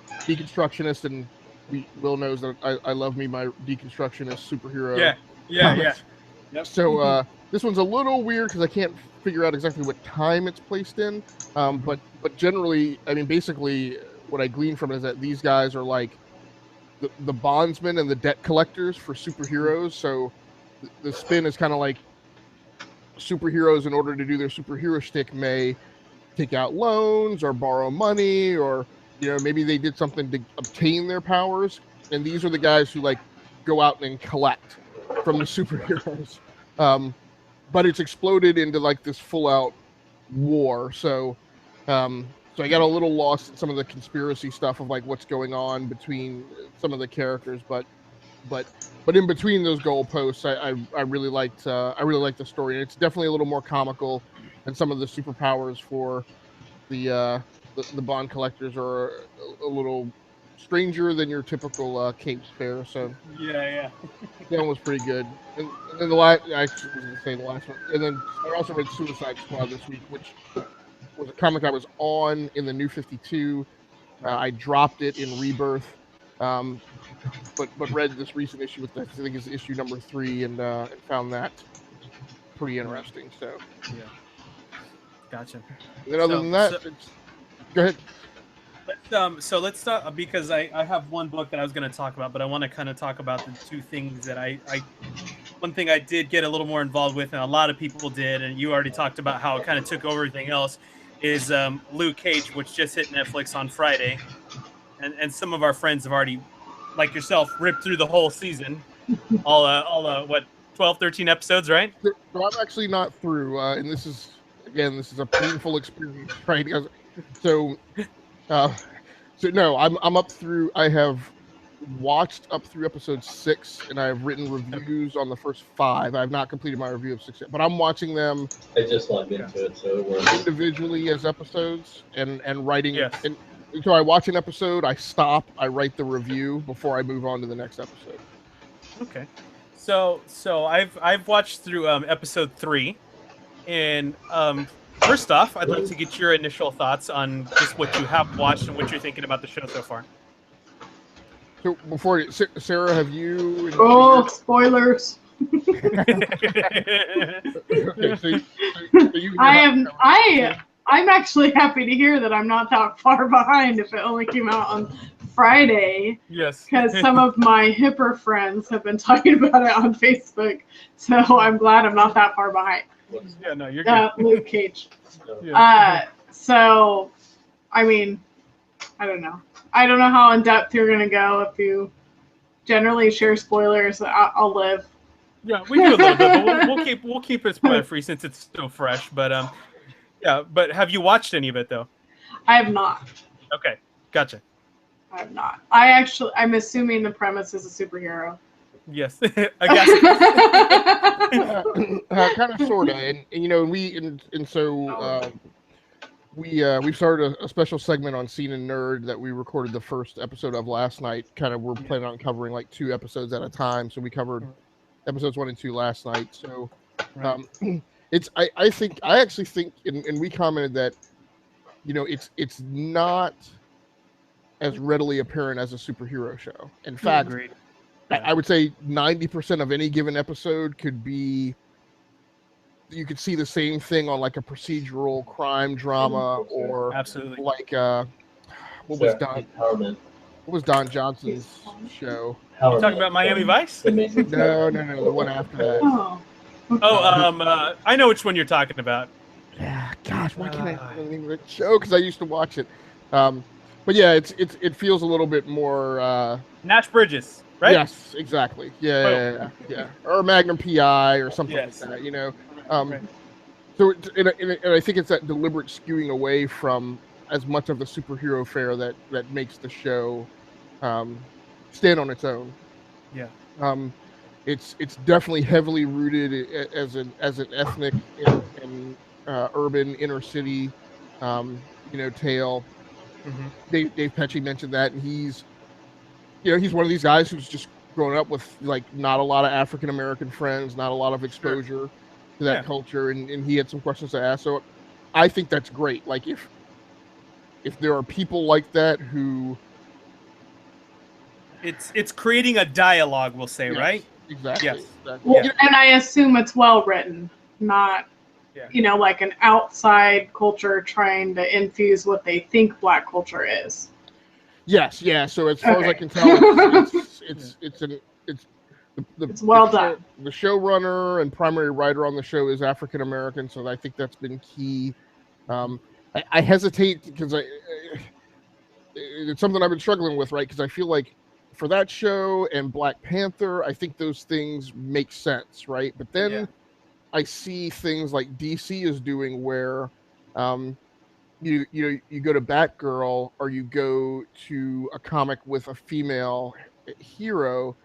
deconstructionist, and Will knows that I love me my deconstructionist superhero. Yeah. Yep. So this one's a little weird because I can't figure out exactly what time it's placed in. But generally, I mean, basically, what I glean from it is that these guys are like the bondsmen and the debt collectors for superheroes. So the spin is kind of like superheroes, in order to do their superhero shtick, may take out loans or borrow money, or, you know, maybe they did something to obtain their powers. And these are the guys who like go out and collect from the superheroes. But it's exploded into like this full out war. So I got a little lost in some of the conspiracy stuff of like what's going on between some of the characters, but in between those goalposts, I really liked the story, and it's definitely a little more comical, and some of the superpowers for the bond collectors are a little stranger than your typical capes fare. So yeah, that one was pretty good. And then the last, I actually was going to say the last one, and then I also read Suicide Squad this week, which was a comic I was on in the New 52. I dropped it in Rebirth, but read this recent issue with I think it's issue number 3, and found that pretty interesting. So yeah, gotcha. And then other than that, go ahead. Let's start, because I have one book that I was going to talk about, but I want to kind of talk about the two things that one thing I did get a little more involved with, and a lot of people did, and you already talked about how it kind of took over everything else, is Luke Cage, which just hit Netflix on Friday, and some of our friends have already, like yourself, ripped through the whole season, all what, 12, 13 episodes, right? So I'm actually not through, and this is a painful experience, right? So no, I'm up through. I have watched up through episode 6, and I have written reviews on the first 5. I have not completed my review of 6 yet, but I'm watching them. I just logged into it, so it works individually as episodes, and writing. Yes. And so I watch an episode, I stop, I write the review before I move on to the next episode. Okay, so I've watched through episode 3, and first off, I'd like to get your initial thoughts on just what you have watched and what you're thinking about the show so far. So before, Sarah, have you? Oh, spoilers! Okay, I'm actually happy to hear that I'm not that far behind. If it only came out on Friday. Yes. Because some of my hipper friends have been talking about it on Facebook, so I'm glad I'm not that far behind. Yeah, no, you're good. Luke Cage. Yeah. So, I mean, I don't know. I don't know how in depth you're gonna go. If you generally share spoilers, I'll live. Yeah, we do a little bit, but we'll keep it spoiler free since it's still fresh. But yeah. But have you watched any of it though? I have not. Okay, gotcha. I have not. I'm assuming the premise is a superhero. Yes, Agasicles. Kind of, sorta, and you know, we've started a special segment on Scene and Nerd that we recorded the first episode of last night. Kind of, we're planning on covering like 2 episodes at a time, so we covered episodes 1 and 2 last night. So, I actually think, and we commented that, you know, it's not as readily apparent as a superhero show. In fact, I would say 90% of any given episode could be, you could see the same thing on like a procedural crime drama, or absolutely like what was Don Johnson's show? You talking about Miami Vice? No, the one after that. I know which one you're talking about. Yeah, gosh, why can't I remember the show? Because I used to watch it. But yeah, it feels a little bit more Nash Bridges, right? Yes, exactly. Yeah. Or Magnum PI or something like that, you know. So and I think it's that deliberate skewing away from as much of the superhero fare that makes the show stand on its own. Yeah. It's definitely heavily rooted as an ethnic and urban inner city tale. Dave Pesci mentioned that, and he's one of these guys who's just grown up with like not a lot of African American friends, not a lot of exposure to that culture, and he had some questions to ask. So I think that's great. Like if there are people like that who it's creating a dialogue, we'll say, right? Exactly. Yes. Exactly. Well, and I assume it's well written, not like an outside culture trying to infuse what they think Black culture is. Yes, yeah. So as far as I can tell, it's well done. The showrunner and primary writer on the show is African American, so I think that's been key. I hesitate because it's something I've been struggling with, right? Because I feel like for that show and Black Panther, I think those things make sense, right? But then I see things like DC is doing where you go to Batgirl or you go to a comic with a female hero,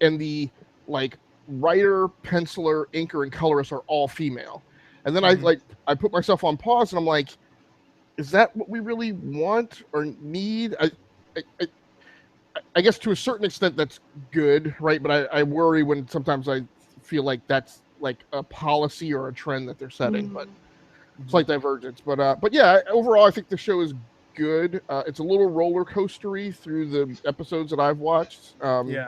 and the like writer, penciler, inker, and colorist are all female. And then I put myself on pause and I'm like, is that what we really want or need? I guess to a certain extent that's good, right? But I worry when sometimes I feel like that's like a policy or a trend that they're setting, but slight divergence. But yeah, overall I think the show is good. It's a little roller coastery through the episodes that I've watched. I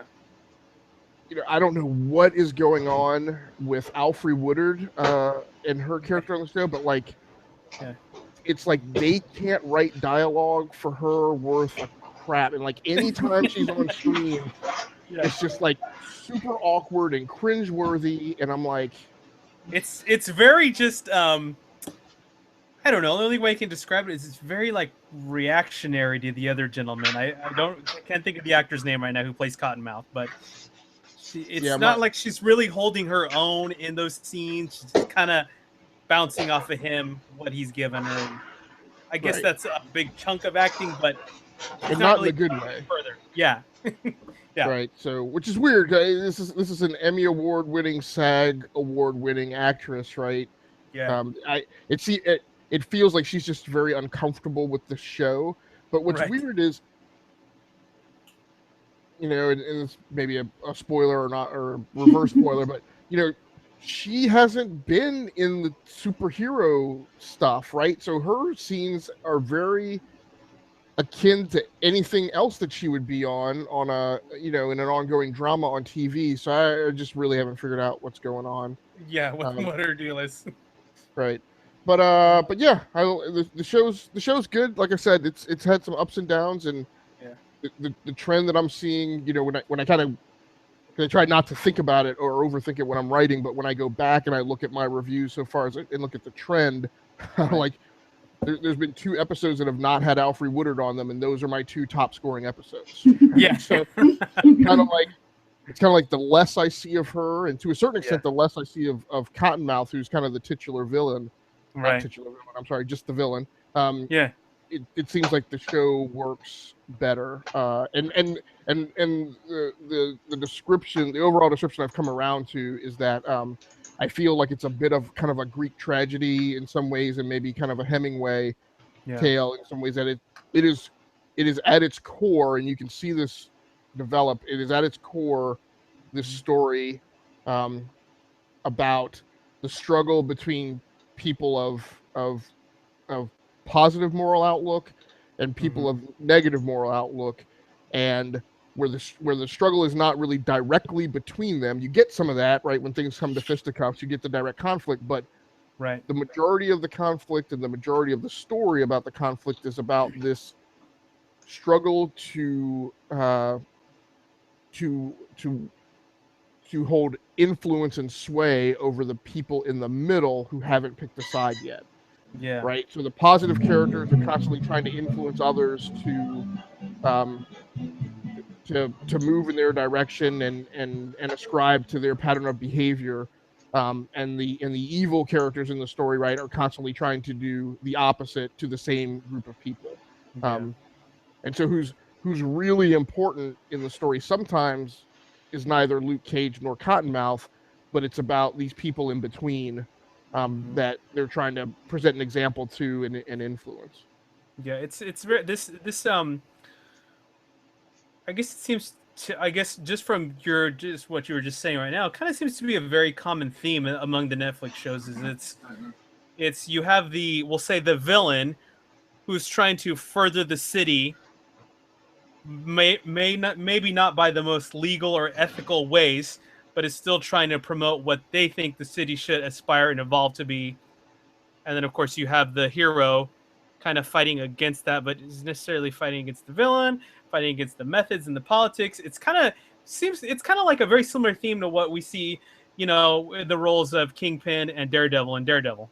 don't know what is going on with Alfre Woodard and her character on the show, but like, it's like they can't write dialogue for her worth a crap, and like anytime she's on screen, it's just like super awkward and cringeworthy, and I'm like, it's very just I don't know. The only way I can describe it is it's very like reactionary to the other gentleman. I can't think of the actor's name right now who plays Cottonmouth, but it's not like she's really holding her own in those scenes. She's just kind of bouncing off of him, what he's given her. And I guess that's a big chunk of acting, but not really in a good way. Further, yeah. Right. So, which is weird. This is an Emmy award-winning, SAG award-winning actress, right? Yeah. It feels like she's just very uncomfortable with the show. But what's weird is, and it's maybe a spoiler or not, or a reverse spoiler, but she hasn't been in the superhero stuff, right? So her scenes are very akin to anything else that she would be on a in an ongoing drama on TV. So I just really haven't figured out what's going on. Yeah, what her deal is. Right. But yeah, the show's good. Like I said, it's had some ups and downs, and the trend that I'm seeing, when I kind of, I try not to think about it or overthink it when I'm writing, but when I go back and I look at my reviews so far and look at the trend, Right. like there's been 2 episodes that have not had Alfre Woodard on them, and those are my 2 top scoring episodes. Yeah. So it's kind of like the less I see of her, and to a certain extent, the less I see of Cottonmouth, who's kind of the titular villain. Right. Not titular villain. I'm sorry, just the villain. Yeah. It seems like the show works better, and the description, the overall description I've come around to is that I feel like it's a bit of kind of a Greek tragedy in some ways, and maybe kind of a Hemingway tale in some ways. That it is at its core, and you can see this develop. It is at its core this story about the struggle between people of positive moral outlook and people of negative moral outlook, and where the struggle is not really directly between them. You get some of that, right, when things come to fisticuffs, you get the direct conflict, but the majority of the conflict and the majority of the story about the conflict is about this struggle to hold influence and sway over the people in the middle who haven't picked a side yet. Yeah. Right. So the positive characters are constantly trying to influence others to move in their direction and ascribe to their pattern of behavior. And the evil characters in the story, right, are constantly trying to do the opposite to the same group of people. And so who's really important in the story sometimes is neither Luke Cage nor Cottonmouth, but it's about these people in between that they're trying to present an example to and influence. Yeah, it's very this I guess it seems to, I guess just from what you were just saying right now, it kind of seems to be a very common theme among the Netflix shows. Is it's you have we'll say the villain who's trying to further the city, maybe not by the most legal or ethical ways, but is still trying to promote what they think the city should aspire and evolve to be. And then of course you have the hero kind of fighting against that, but is necessarily fighting against the villain, fighting against the methods and the politics. It's kind of like a very similar theme to what we see, the roles of Kingpin and Daredevil and Daredevil.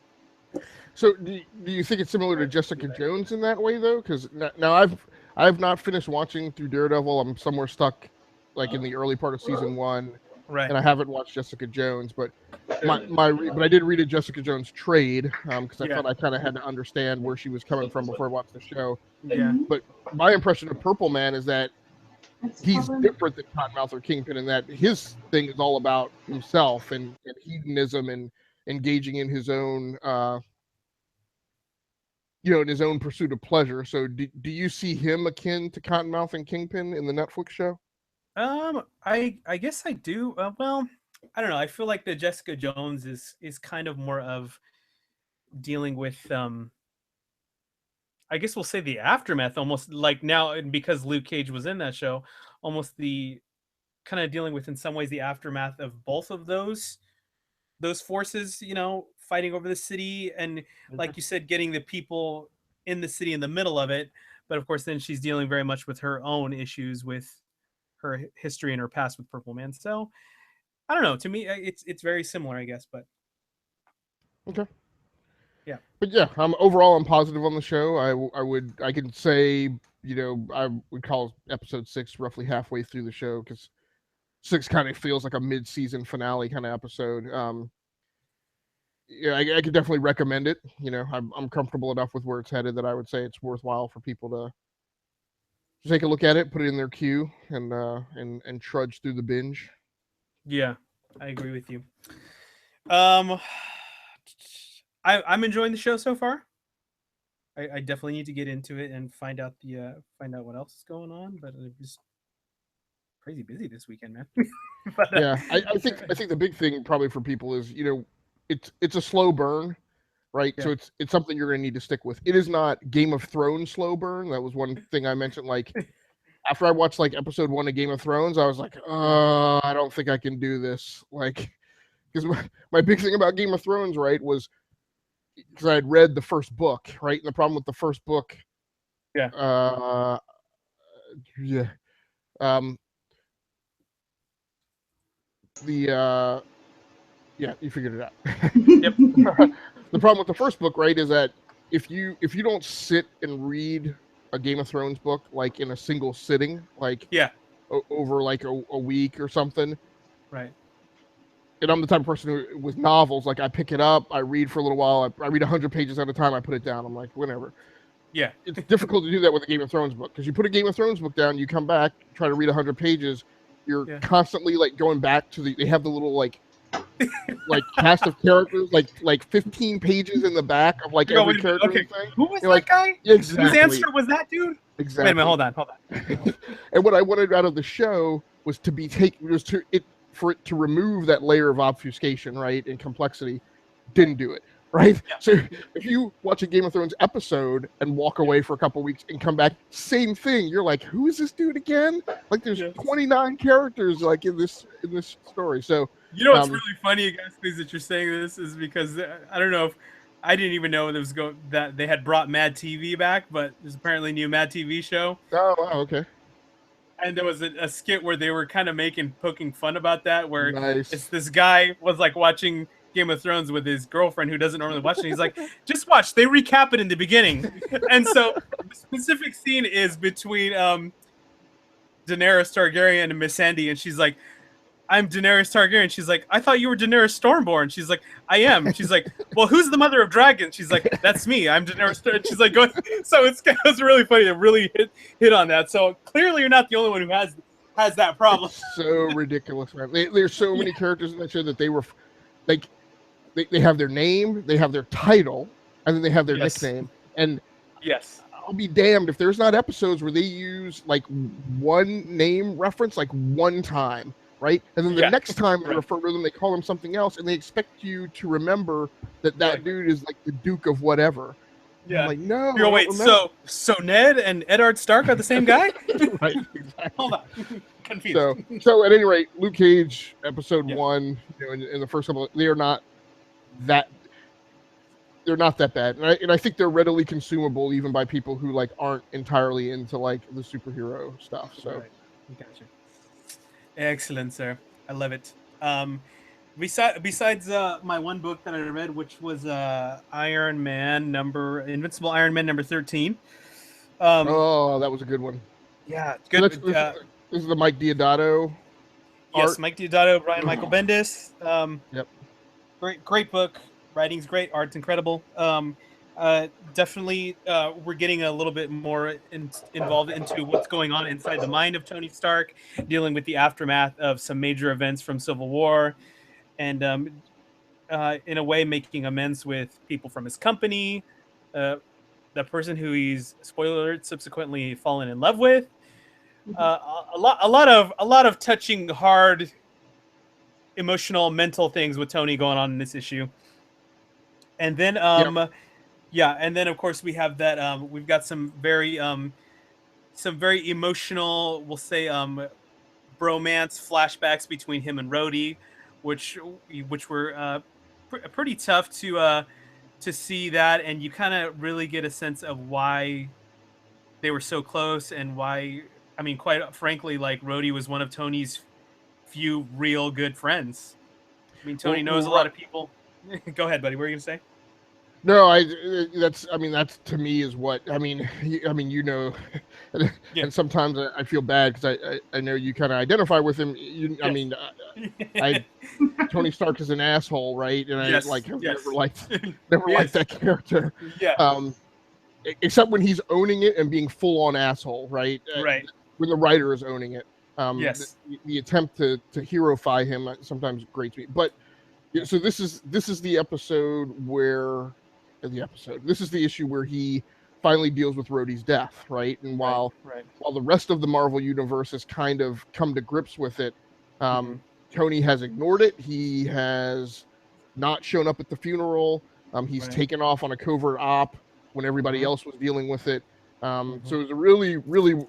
So do you think it's similar to Jessica Jones in that way, though? Because now I've not finished watching through Daredevil. I'm somewhere stuck, like in the early part of season 1, right? And I haven't watched Jessica Jones, but but I did read a Jessica Jones trade because I thought I kind of had to understand where she was coming from before I watched the show. Yeah. But my impression of Purple Man is that he's different than Cottonmouth or Kingpin in that his thing is all about himself and hedonism and engaging in his own. In his own pursuit of pleasure. So do you see him akin to Cottonmouth and Kingpin in the Netflix show? I guess I do. Well, I don't know. I feel like the Jessica Jones is kind of more of dealing with I guess we'll say the aftermath, almost like now, because Luke Cage was in that show, almost the kind of dealing with in some ways the aftermath of both of those forces, fighting over the city, and like you said, getting the people in the city in the middle of it. But of course, then she's dealing very much with her own issues with her history and her past with Purple Man. So I don't know. To me, it's very similar, I guess. But okay, yeah. But yeah, overall I'm positive on the show. I can say I would call episode 6 roughly halfway through the show because 6 kind of feels like a mid-season finale kind of episode. Yeah, I could definitely recommend it. I'm comfortable enough with where it's headed that I would say it's worthwhile for people to take a look at it, put it in their queue, and trudge through the binge. Yeah, I agree with you. I'm enjoying the show so far. I definitely need to get into it and find out what else is going on. But I'm just crazy busy this weekend, man. But, yeah, I think the big thing probably for people is it's a slow burn, right? Yeah. So it's something you're going to need to stick with. It is not Game of Thrones slow burn. That was one thing I mentioned. Like after I watched like episode 1 of Game of Thrones, I was like, I don't think I can do this. Like, because my big thing about Game of Thrones, right, was because I had read the first book, right, and the problem with the first book, Yeah. Yeah, you figured it out. Yep. The problem with the first book, right, is that if you don't sit and read a Game of Thrones book like in a single sitting, like over like a week or something, right. And I'm the type of person who, with novels, like I pick it up, I read for a little while, I read 100 pages at a time, I put it down. I'm like, whatever. Yeah. It's difficult to do that with a Game of Thrones book because you put a Game of Thrones book down, you come back, try to read 100 pages, you're constantly like going back to they have the little like cast of characters, like 15 pages in the back of like every character. Okay, thing. who was You're that like, guy? exactly. Whose answer was that, dude? Exactly. Wait a minute, hold on. And what I wanted out of the show was for it to remove that layer of obfuscation, right, and complexity. Didn't do it, right? Yeah. So if you watch a Game of Thrones episode and walk away for a couple weeks and come back, same thing. You're like, who is this dude again? Like, there's 29 characters like in this story. So you know what's really funny, guys, that you're saying this is because I don't know if I didn't even know that they had brought Mad TV back, but there's apparently a new Mad TV show. Oh, wow, okay. And there was a skit where they were kind of poking fun about that, where it's this guy was like watching Game of Thrones with his girlfriend who doesn't normally watch it. And he's like, just watch. They recap it in the beginning. And so the specific scene is between Daenerys Targaryen and Miss Sandy. And she's like, I'm Daenerys Targaryen. She's like, I thought you were Daenerys Stormborn. She's like, I am. She's like, well, who's the mother of dragons? She's like, that's me. I'm Daenerys Targaryen. She's like, so it was really funny. It really hit on that. So clearly you're not the only one who has that problem. It's so ridiculous, man. There's so many characters in that show that they were like, they have their name, they have their title, and then they have their nickname. And I'll be damned if there's not episodes where they use like one name reference like one time. Right, and then the next time they refer to them, they call them something else, and they expect you to remember that dude is like the Duke of whatever. Yeah, I'm like, no. You're wait, so Ned and Eddard Stark are the same guy? Right, exactly. Hold on, confused. So at any rate, Luke Cage episode 1, in the first couple, they're not that bad, and I think they're readily consumable even by people who like aren't entirely into like the superhero stuff. So, gotcha. Excellent, sir. I love it. Besides my one book that I read, which was Invincible Iron Man number 13. Oh, that was a good one. Yeah, good. So this is the Mike Deodato. Yes, Mike Deodato, Brian Michael Bendis. Yep. Great book. Writing's great. Art's incredible. Definitely, we're getting a little bit more involved into what's going on inside the mind of Tony Stark, dealing with the aftermath of some major events from Civil War, and in a way making amends with people from his company, the person who he's, spoiler alert, subsequently fallen in love with. A lot of touching, hard, emotional, mental things with Tony going on in this issue, and then and then of course we have that we've got some very emotional, we'll say, bromance flashbacks between him and Rhodey, which were pretty tough to see that, and you kind of really get a sense of why they were so close, and why, I mean, quite frankly, like, Rhodey was one of Tony's few real good friends. I mean, Tony knows a lot of people. Go ahead, buddy. What were you gonna say? No, that's to me is what I mean. And sometimes I feel bad because I know you kind of identify with him. I mean, Tony Stark is an asshole, right? And I never liked that character. Yeah. Except when he's owning it and being full on asshole, right? Right. When the writer is owning it. The attempt to heroify him sometimes grates me, but. So this is the episode where this is the issue where he finally deals with Rhodey's death, right? And while the rest of the Marvel universe has kind of come to grips with it, Tony has ignored it. He has not shown up at the funeral. He's taken off on a covert op when everybody else was dealing with it. So it was a really, really,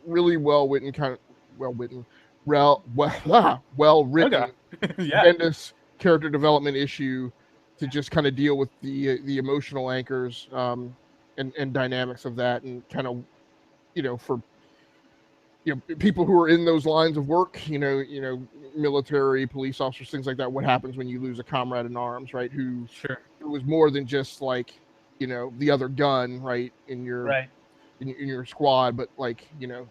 really well written Bendis character development issue to just kind of deal with the emotional anchors and dynamics of that, and kind of, for people who are in those lines of work, military, police officers, things like that. What happens when you lose a comrade in arms, right? Who was more than just like, the other gun, right, in your in your squad, but like, your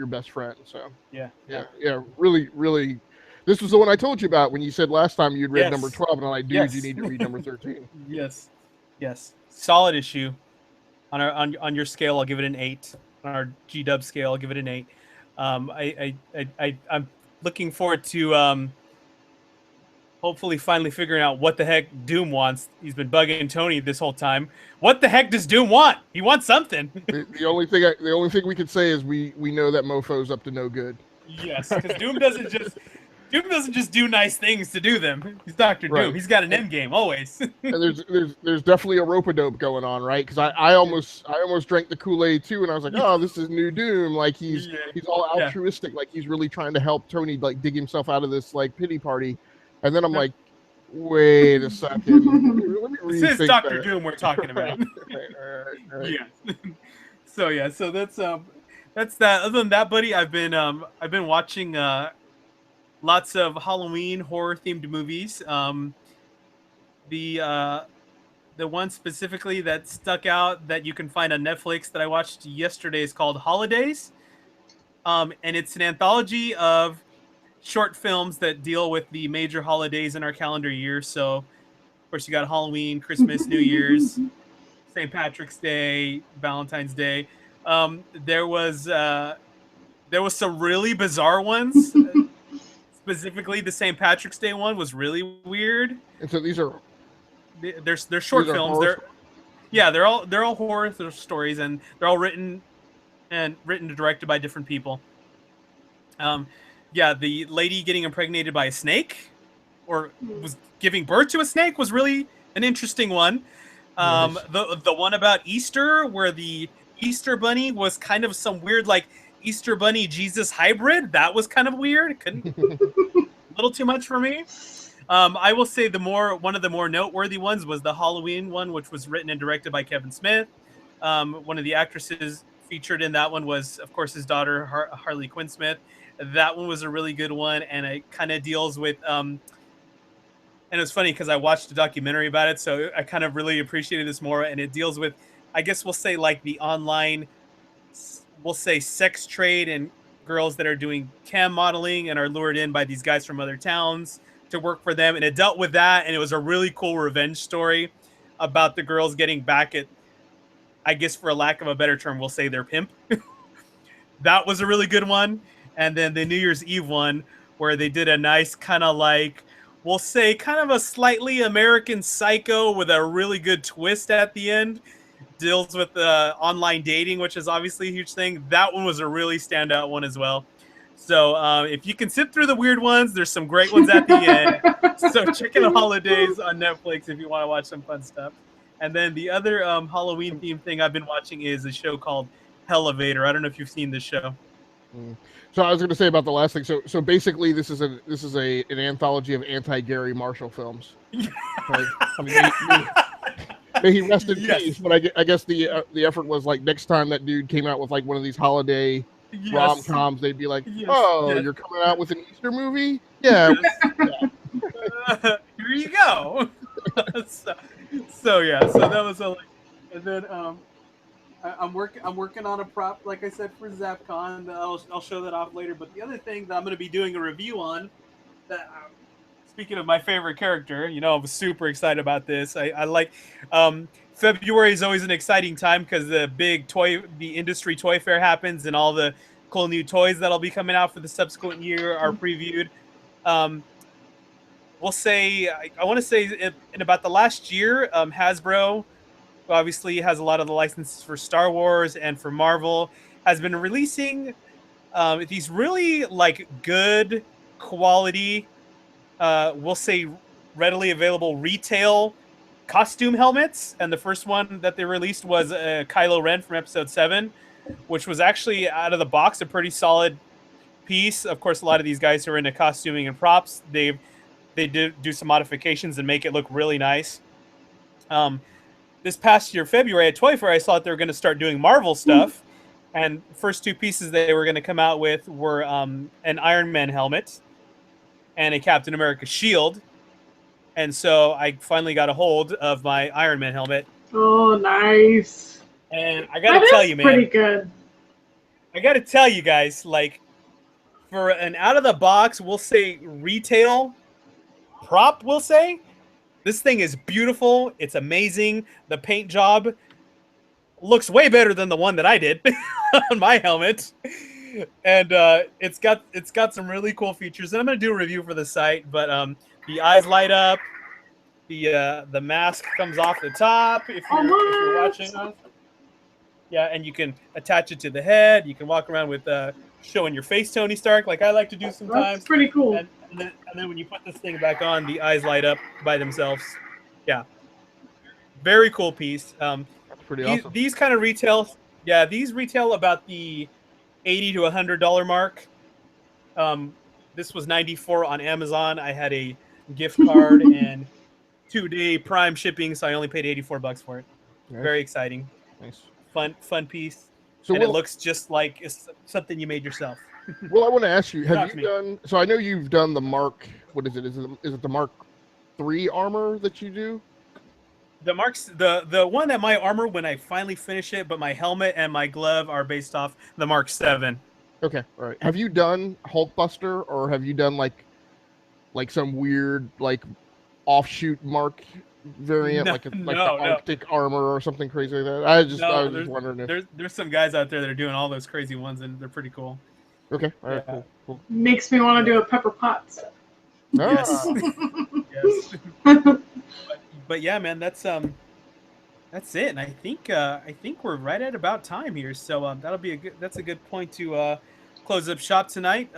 best friend. So yeah, really, really. This was the one I told you about when you said last time you'd read number 12, and I'm like, dude, you need to read number 13. Yes, solid issue. On your scale, I'll give it an 8. On our GW scale, I'll give it an 8. I'm looking forward to hopefully finally figuring out what the heck Doom wants. He's been bugging Tony this whole time. What the heck does Doom want? He wants something. The only thing we could say is we know that mofo's up to no good. Yes, because Doom doesn't just do nice things to do them. He's Dr. Doom. He's got an end game always. And there's definitely a rope-a-dope going on, right? Because I almost drank the Kool-Aid too, and I was like, oh, this is new Doom. Like he's all altruistic, like he's really trying to help Tony like dig himself out of this like pity party. And then I'm like, wait a second. Let me this is Dr. Doom we're talking about. Right. Yeah. So that's that. Other than that, buddy, I've been watching lots of Halloween horror themed movies. The one specifically that stuck out that you can find on Netflix that I watched yesterday is called Holidays. And it's an anthology of short films that deal with the major holidays in our calendar year. So, of course, you got Halloween, Christmas, New Year's, St. Patrick's Day, Valentine's Day. There was some really bizarre ones. Specifically, the St. Patrick's Day one was really weird. And so these are they're short films. They're all horror stories, and they're all written and directed by different people. The lady getting impregnated by a snake, or was giving birth to a snake, was really an interesting one. The one about Easter, where the Easter bunny was kind of some weird like Easter bunny Jesus hybrid, that was kind of weird. A little too much for me. I will say one of the more noteworthy ones was the Halloween one, which was written and directed by Kevin Smith. One of the actresses featured in that one was, of course, his daughter Harley Quinn Smith. That one was a really good one, and it kind of deals with and it's funny because I watched a documentary about it, so I kind of really appreciated this more. And it deals with, I guess we'll say, like the online, we'll say, sex trade and girls that are doing cam modeling and are lured in by these guys from other towns to work for them. And it dealt with that, and it was a really cool revenge story about the girls getting back at, I guess for a lack of a better term, we'll say their pimp. That was a really good one. And then the New Year's Eve one, where they did a nice kind of like, we'll say kind of a slightly American Psycho with a really good twist at the end. Deals with online dating, which is obviously a huge thing. That one was a really standout one as well. So if you can sit through the weird ones, there's some great ones at the end. So check out Holidays on Netflix if you want to watch some fun stuff. And then the other Halloween themed thing I've been watching is a show called Elevator. I don't know if you've seen this show. So I was going to say about the last thing. So basically, this is an anthology of anti-Gary Marshall films. Right? I mean, may he rest in peace. But I guess the effort was like next time that dude came out with like one of these holiday rom-coms, they'd be like, you're coming out with an Easter movie? Yeah. Here you go. So that was and then I'm working on a prop, like I said, for Zappcon. I'll show that off later. But the other thing that I'm going to be doing a review on, that speaking of my favorite character, I was super excited about this. I like February is always an exciting time because the industry toy fair happens and all the cool new toys that'll be coming out for the subsequent year are previewed. We'll say, I want to say in about the last year, Hasbro, who obviously has a lot of the licenses for Star Wars and for Marvel, has been releasing these really like good quality, we'll say readily available retail costume helmets. And the first one that they released was Kylo Ren from Episode 7, which was actually out of the box a pretty solid piece. Of course, a lot of these guys who are into costuming and props, they do some modifications and make it look really nice. This past year, February at Toy Fair, I saw that they were going to start doing Marvel stuff. And first two pieces they were going to come out with were an Iron Man helmet and a Captain America shield. And so I finally got a hold of my Iron Man helmet. Oh, nice. And I got to tell you, man. Pretty good. I got to tell you guys, like, for an out-of-the-box, we'll say retail prop, we'll say, this thing is beautiful. It's amazing. The paint job looks way better than the one that I did on my helmet. And it's got some really cool features. And I'm going to do a review for the site, but the eyes light up. The mask comes off the top if you're watching us. Yeah, and you can attach it to the head. You can walk around with showing your face, Tony Stark, like I like to do sometimes. That's pretty cool. And then when you put this thing back on, the eyes light up by themselves. Yeah, very cool piece. That's pretty awesome. These kind of retail, these retail about the $80 to $100 mark. This was $94 on Amazon. I had a gift card and 2-day Prime shipping, so I only paid $84 for it. Nice. Very exciting. Nice. Fun piece. So and it looks just like it's something you made yourself. Well, I want to ask you, have you done, so I know you've done the Mark, what is it? Is it the Mark III armor that you do? The one that my armor when I finally finish it, but my helmet and my glove are based off the Mark VII. Okay, all right. Have you done Hulkbuster, or have you done like some weird like offshoot Mark variant, the Arctic armor or something crazy like that? I was just wondering if there's some guys out there that are doing all those crazy ones, and they're pretty cool. Okay, all right, cool. Makes me want to do a Pepper Potts. Yes. Yes. But yeah, man, that's it. And I think we're right at about time here. So that's a good point to close up shop tonight.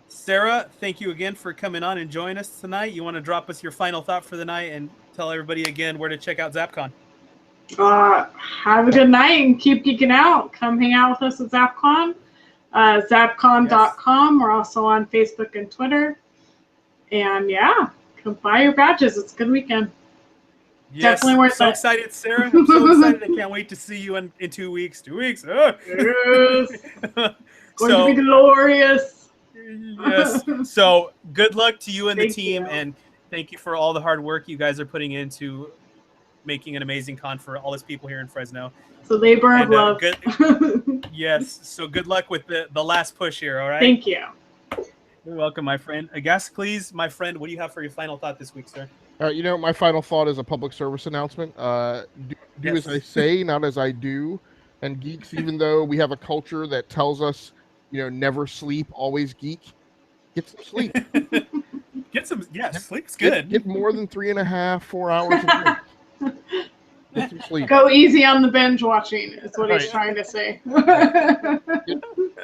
Sarah, thank you again for coming on and joining us tonight. You want to drop us your final thought for the night and tell everybody again where to check out Zappcon? Have a good night and keep geeking out. Come hang out with us at Zappcon. Zappcon.com. Yes. We're also on Facebook and Twitter. And yeah, come buy your badges. It's a good weekend. Yes, definitely worth it. So excited, Sarah. I'm so excited. I can't wait to see you in 2 weeks. 2 weeks. Oh. Yes. Going to be glorious. Yes. So good luck to you and the team. And thank you for all the hard work you guys are putting into making an amazing con for all these people here in Fresno. It's a labor of love. Yes. So good luck with the last push here. All right. Thank you. You're welcome, my friend. Agasicles, my friend, what do you have for your final thought this week, sir? My final thought is a public service announcement. Do as I say, not as I do. And geeks, even though we have a culture that tells us, never sleep, always geek, get some sleep. Sleep's good. Get more than 3.5, 4 hours a day. Get some sleep. Go easy on the binge watching, is what he's trying to say.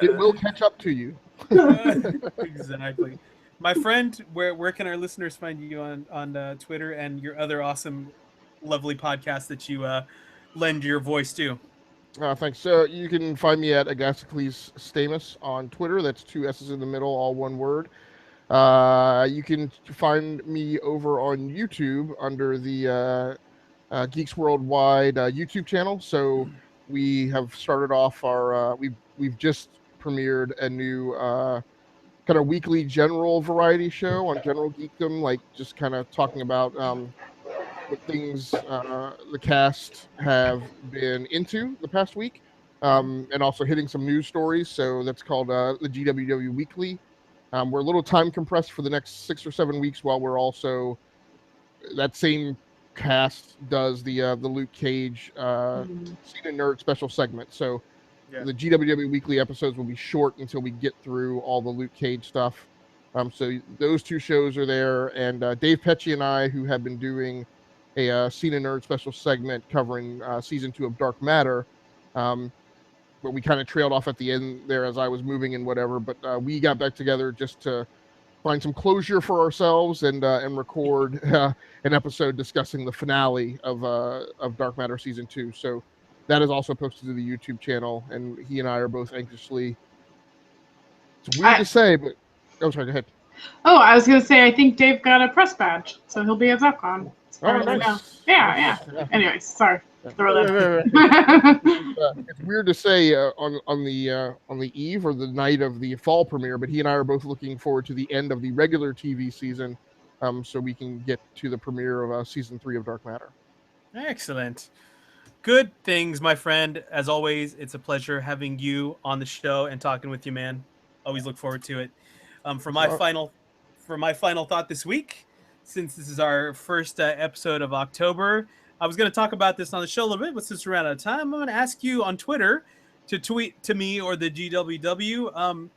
It will catch up to you. Exactly. My friend, where can our listeners find you on Twitter and your other awesome, lovely podcasts that you lend your voice to? Thanks. So you can find me at Agasicles Stamus on Twitter. That's 2 S's in the middle, all one word. You can find me over on YouTube under the Geeks Worldwide YouTube channel. So we have started off our we've just premiered a new kind of weekly general variety show on general geekdom, like just kind of talking about what things the cast have been into the past week, and also hitting some news stories. So that's called the GWW Weekly. We're a little time compressed for the next 6 or 7 weeks while we're also that same cast does the Luke Cage Scene and Nerd special segment. So the GWW Weekly episodes will be short until we get through all the Luke Cage stuff. So those 2 shows are there, and Dave Pecci and I, who have been doing a Scene and Nerd special segment covering season 2 of Dark Matter, but we kind of trailed off at the end there as I was moving and whatever. But we got back together just to find some closure for ourselves and record an episode discussing the finale of Dark Matter season 2. So that is also posted to the YouTube channel, and he and I are both anxiously. It's weird to say, but sorry, go ahead. Oh, I was going to say, I think Dave got a press badge, so he'll be at Zappcon. Oh, nice. Yeah. Anyways, sorry. Throw that. It's weird to say on the eve or the night of the fall premiere, but he and I are both looking forward to the end of the regular TV season, so we can get to the premiere of season 3 of Dark Matter. Excellent. Good things, my friend. As always, it's a pleasure having you on the show and talking with you, man. Always look forward to it. For my final thought this week, since this is our first episode of October, I was going to talk about this on the show a little bit, but since we're out of time, I'm going to ask you on Twitter to tweet to me or the GWW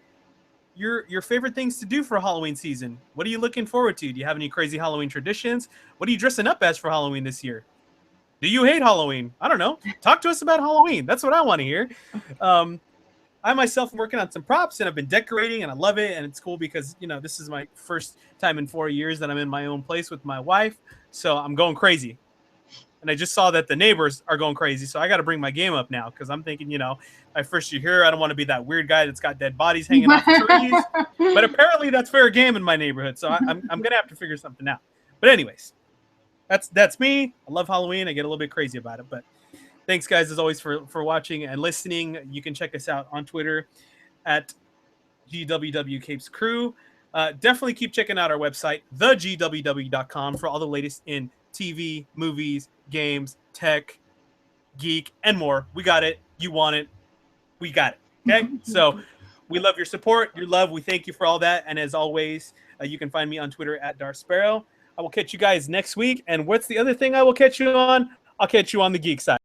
your favorite things to do for Halloween season. What are you looking forward to? Do you have any crazy Halloween traditions? What are you dressing up as for Halloween this year? Do you hate Halloween? I don't know. Talk to us about Halloween. That's what I want to hear. I myself am working on some props and I've been decorating and I love it. And it's cool because, this is my first time in 4 years that I'm in my own place with my wife. So I'm going crazy. And I just saw that the neighbors are going crazy. So I got to bring my game up now because I'm thinking, my first year here, I don't want to be that weird guy that's got dead bodies hanging off the trees. But apparently that's fair game in my neighborhood. So I'm going to have to figure something out. But anyways, that's me. I love Halloween. I get a little bit crazy about it. But thanks, guys, as always, for watching and listening. You can check us out on Twitter at GWW Capes Crew. Definitely keep checking out our website, thegww.com, for all the latest in TV, movies, games, tech, geek, and more. We got it. You want it. We got it. Okay? So we love your support, your love. We thank you for all that. And as always, you can find me on Twitter at Darth Sparrow. I will catch you guys next week. And what's the other thing I will catch you on? I'll catch you on the geek side.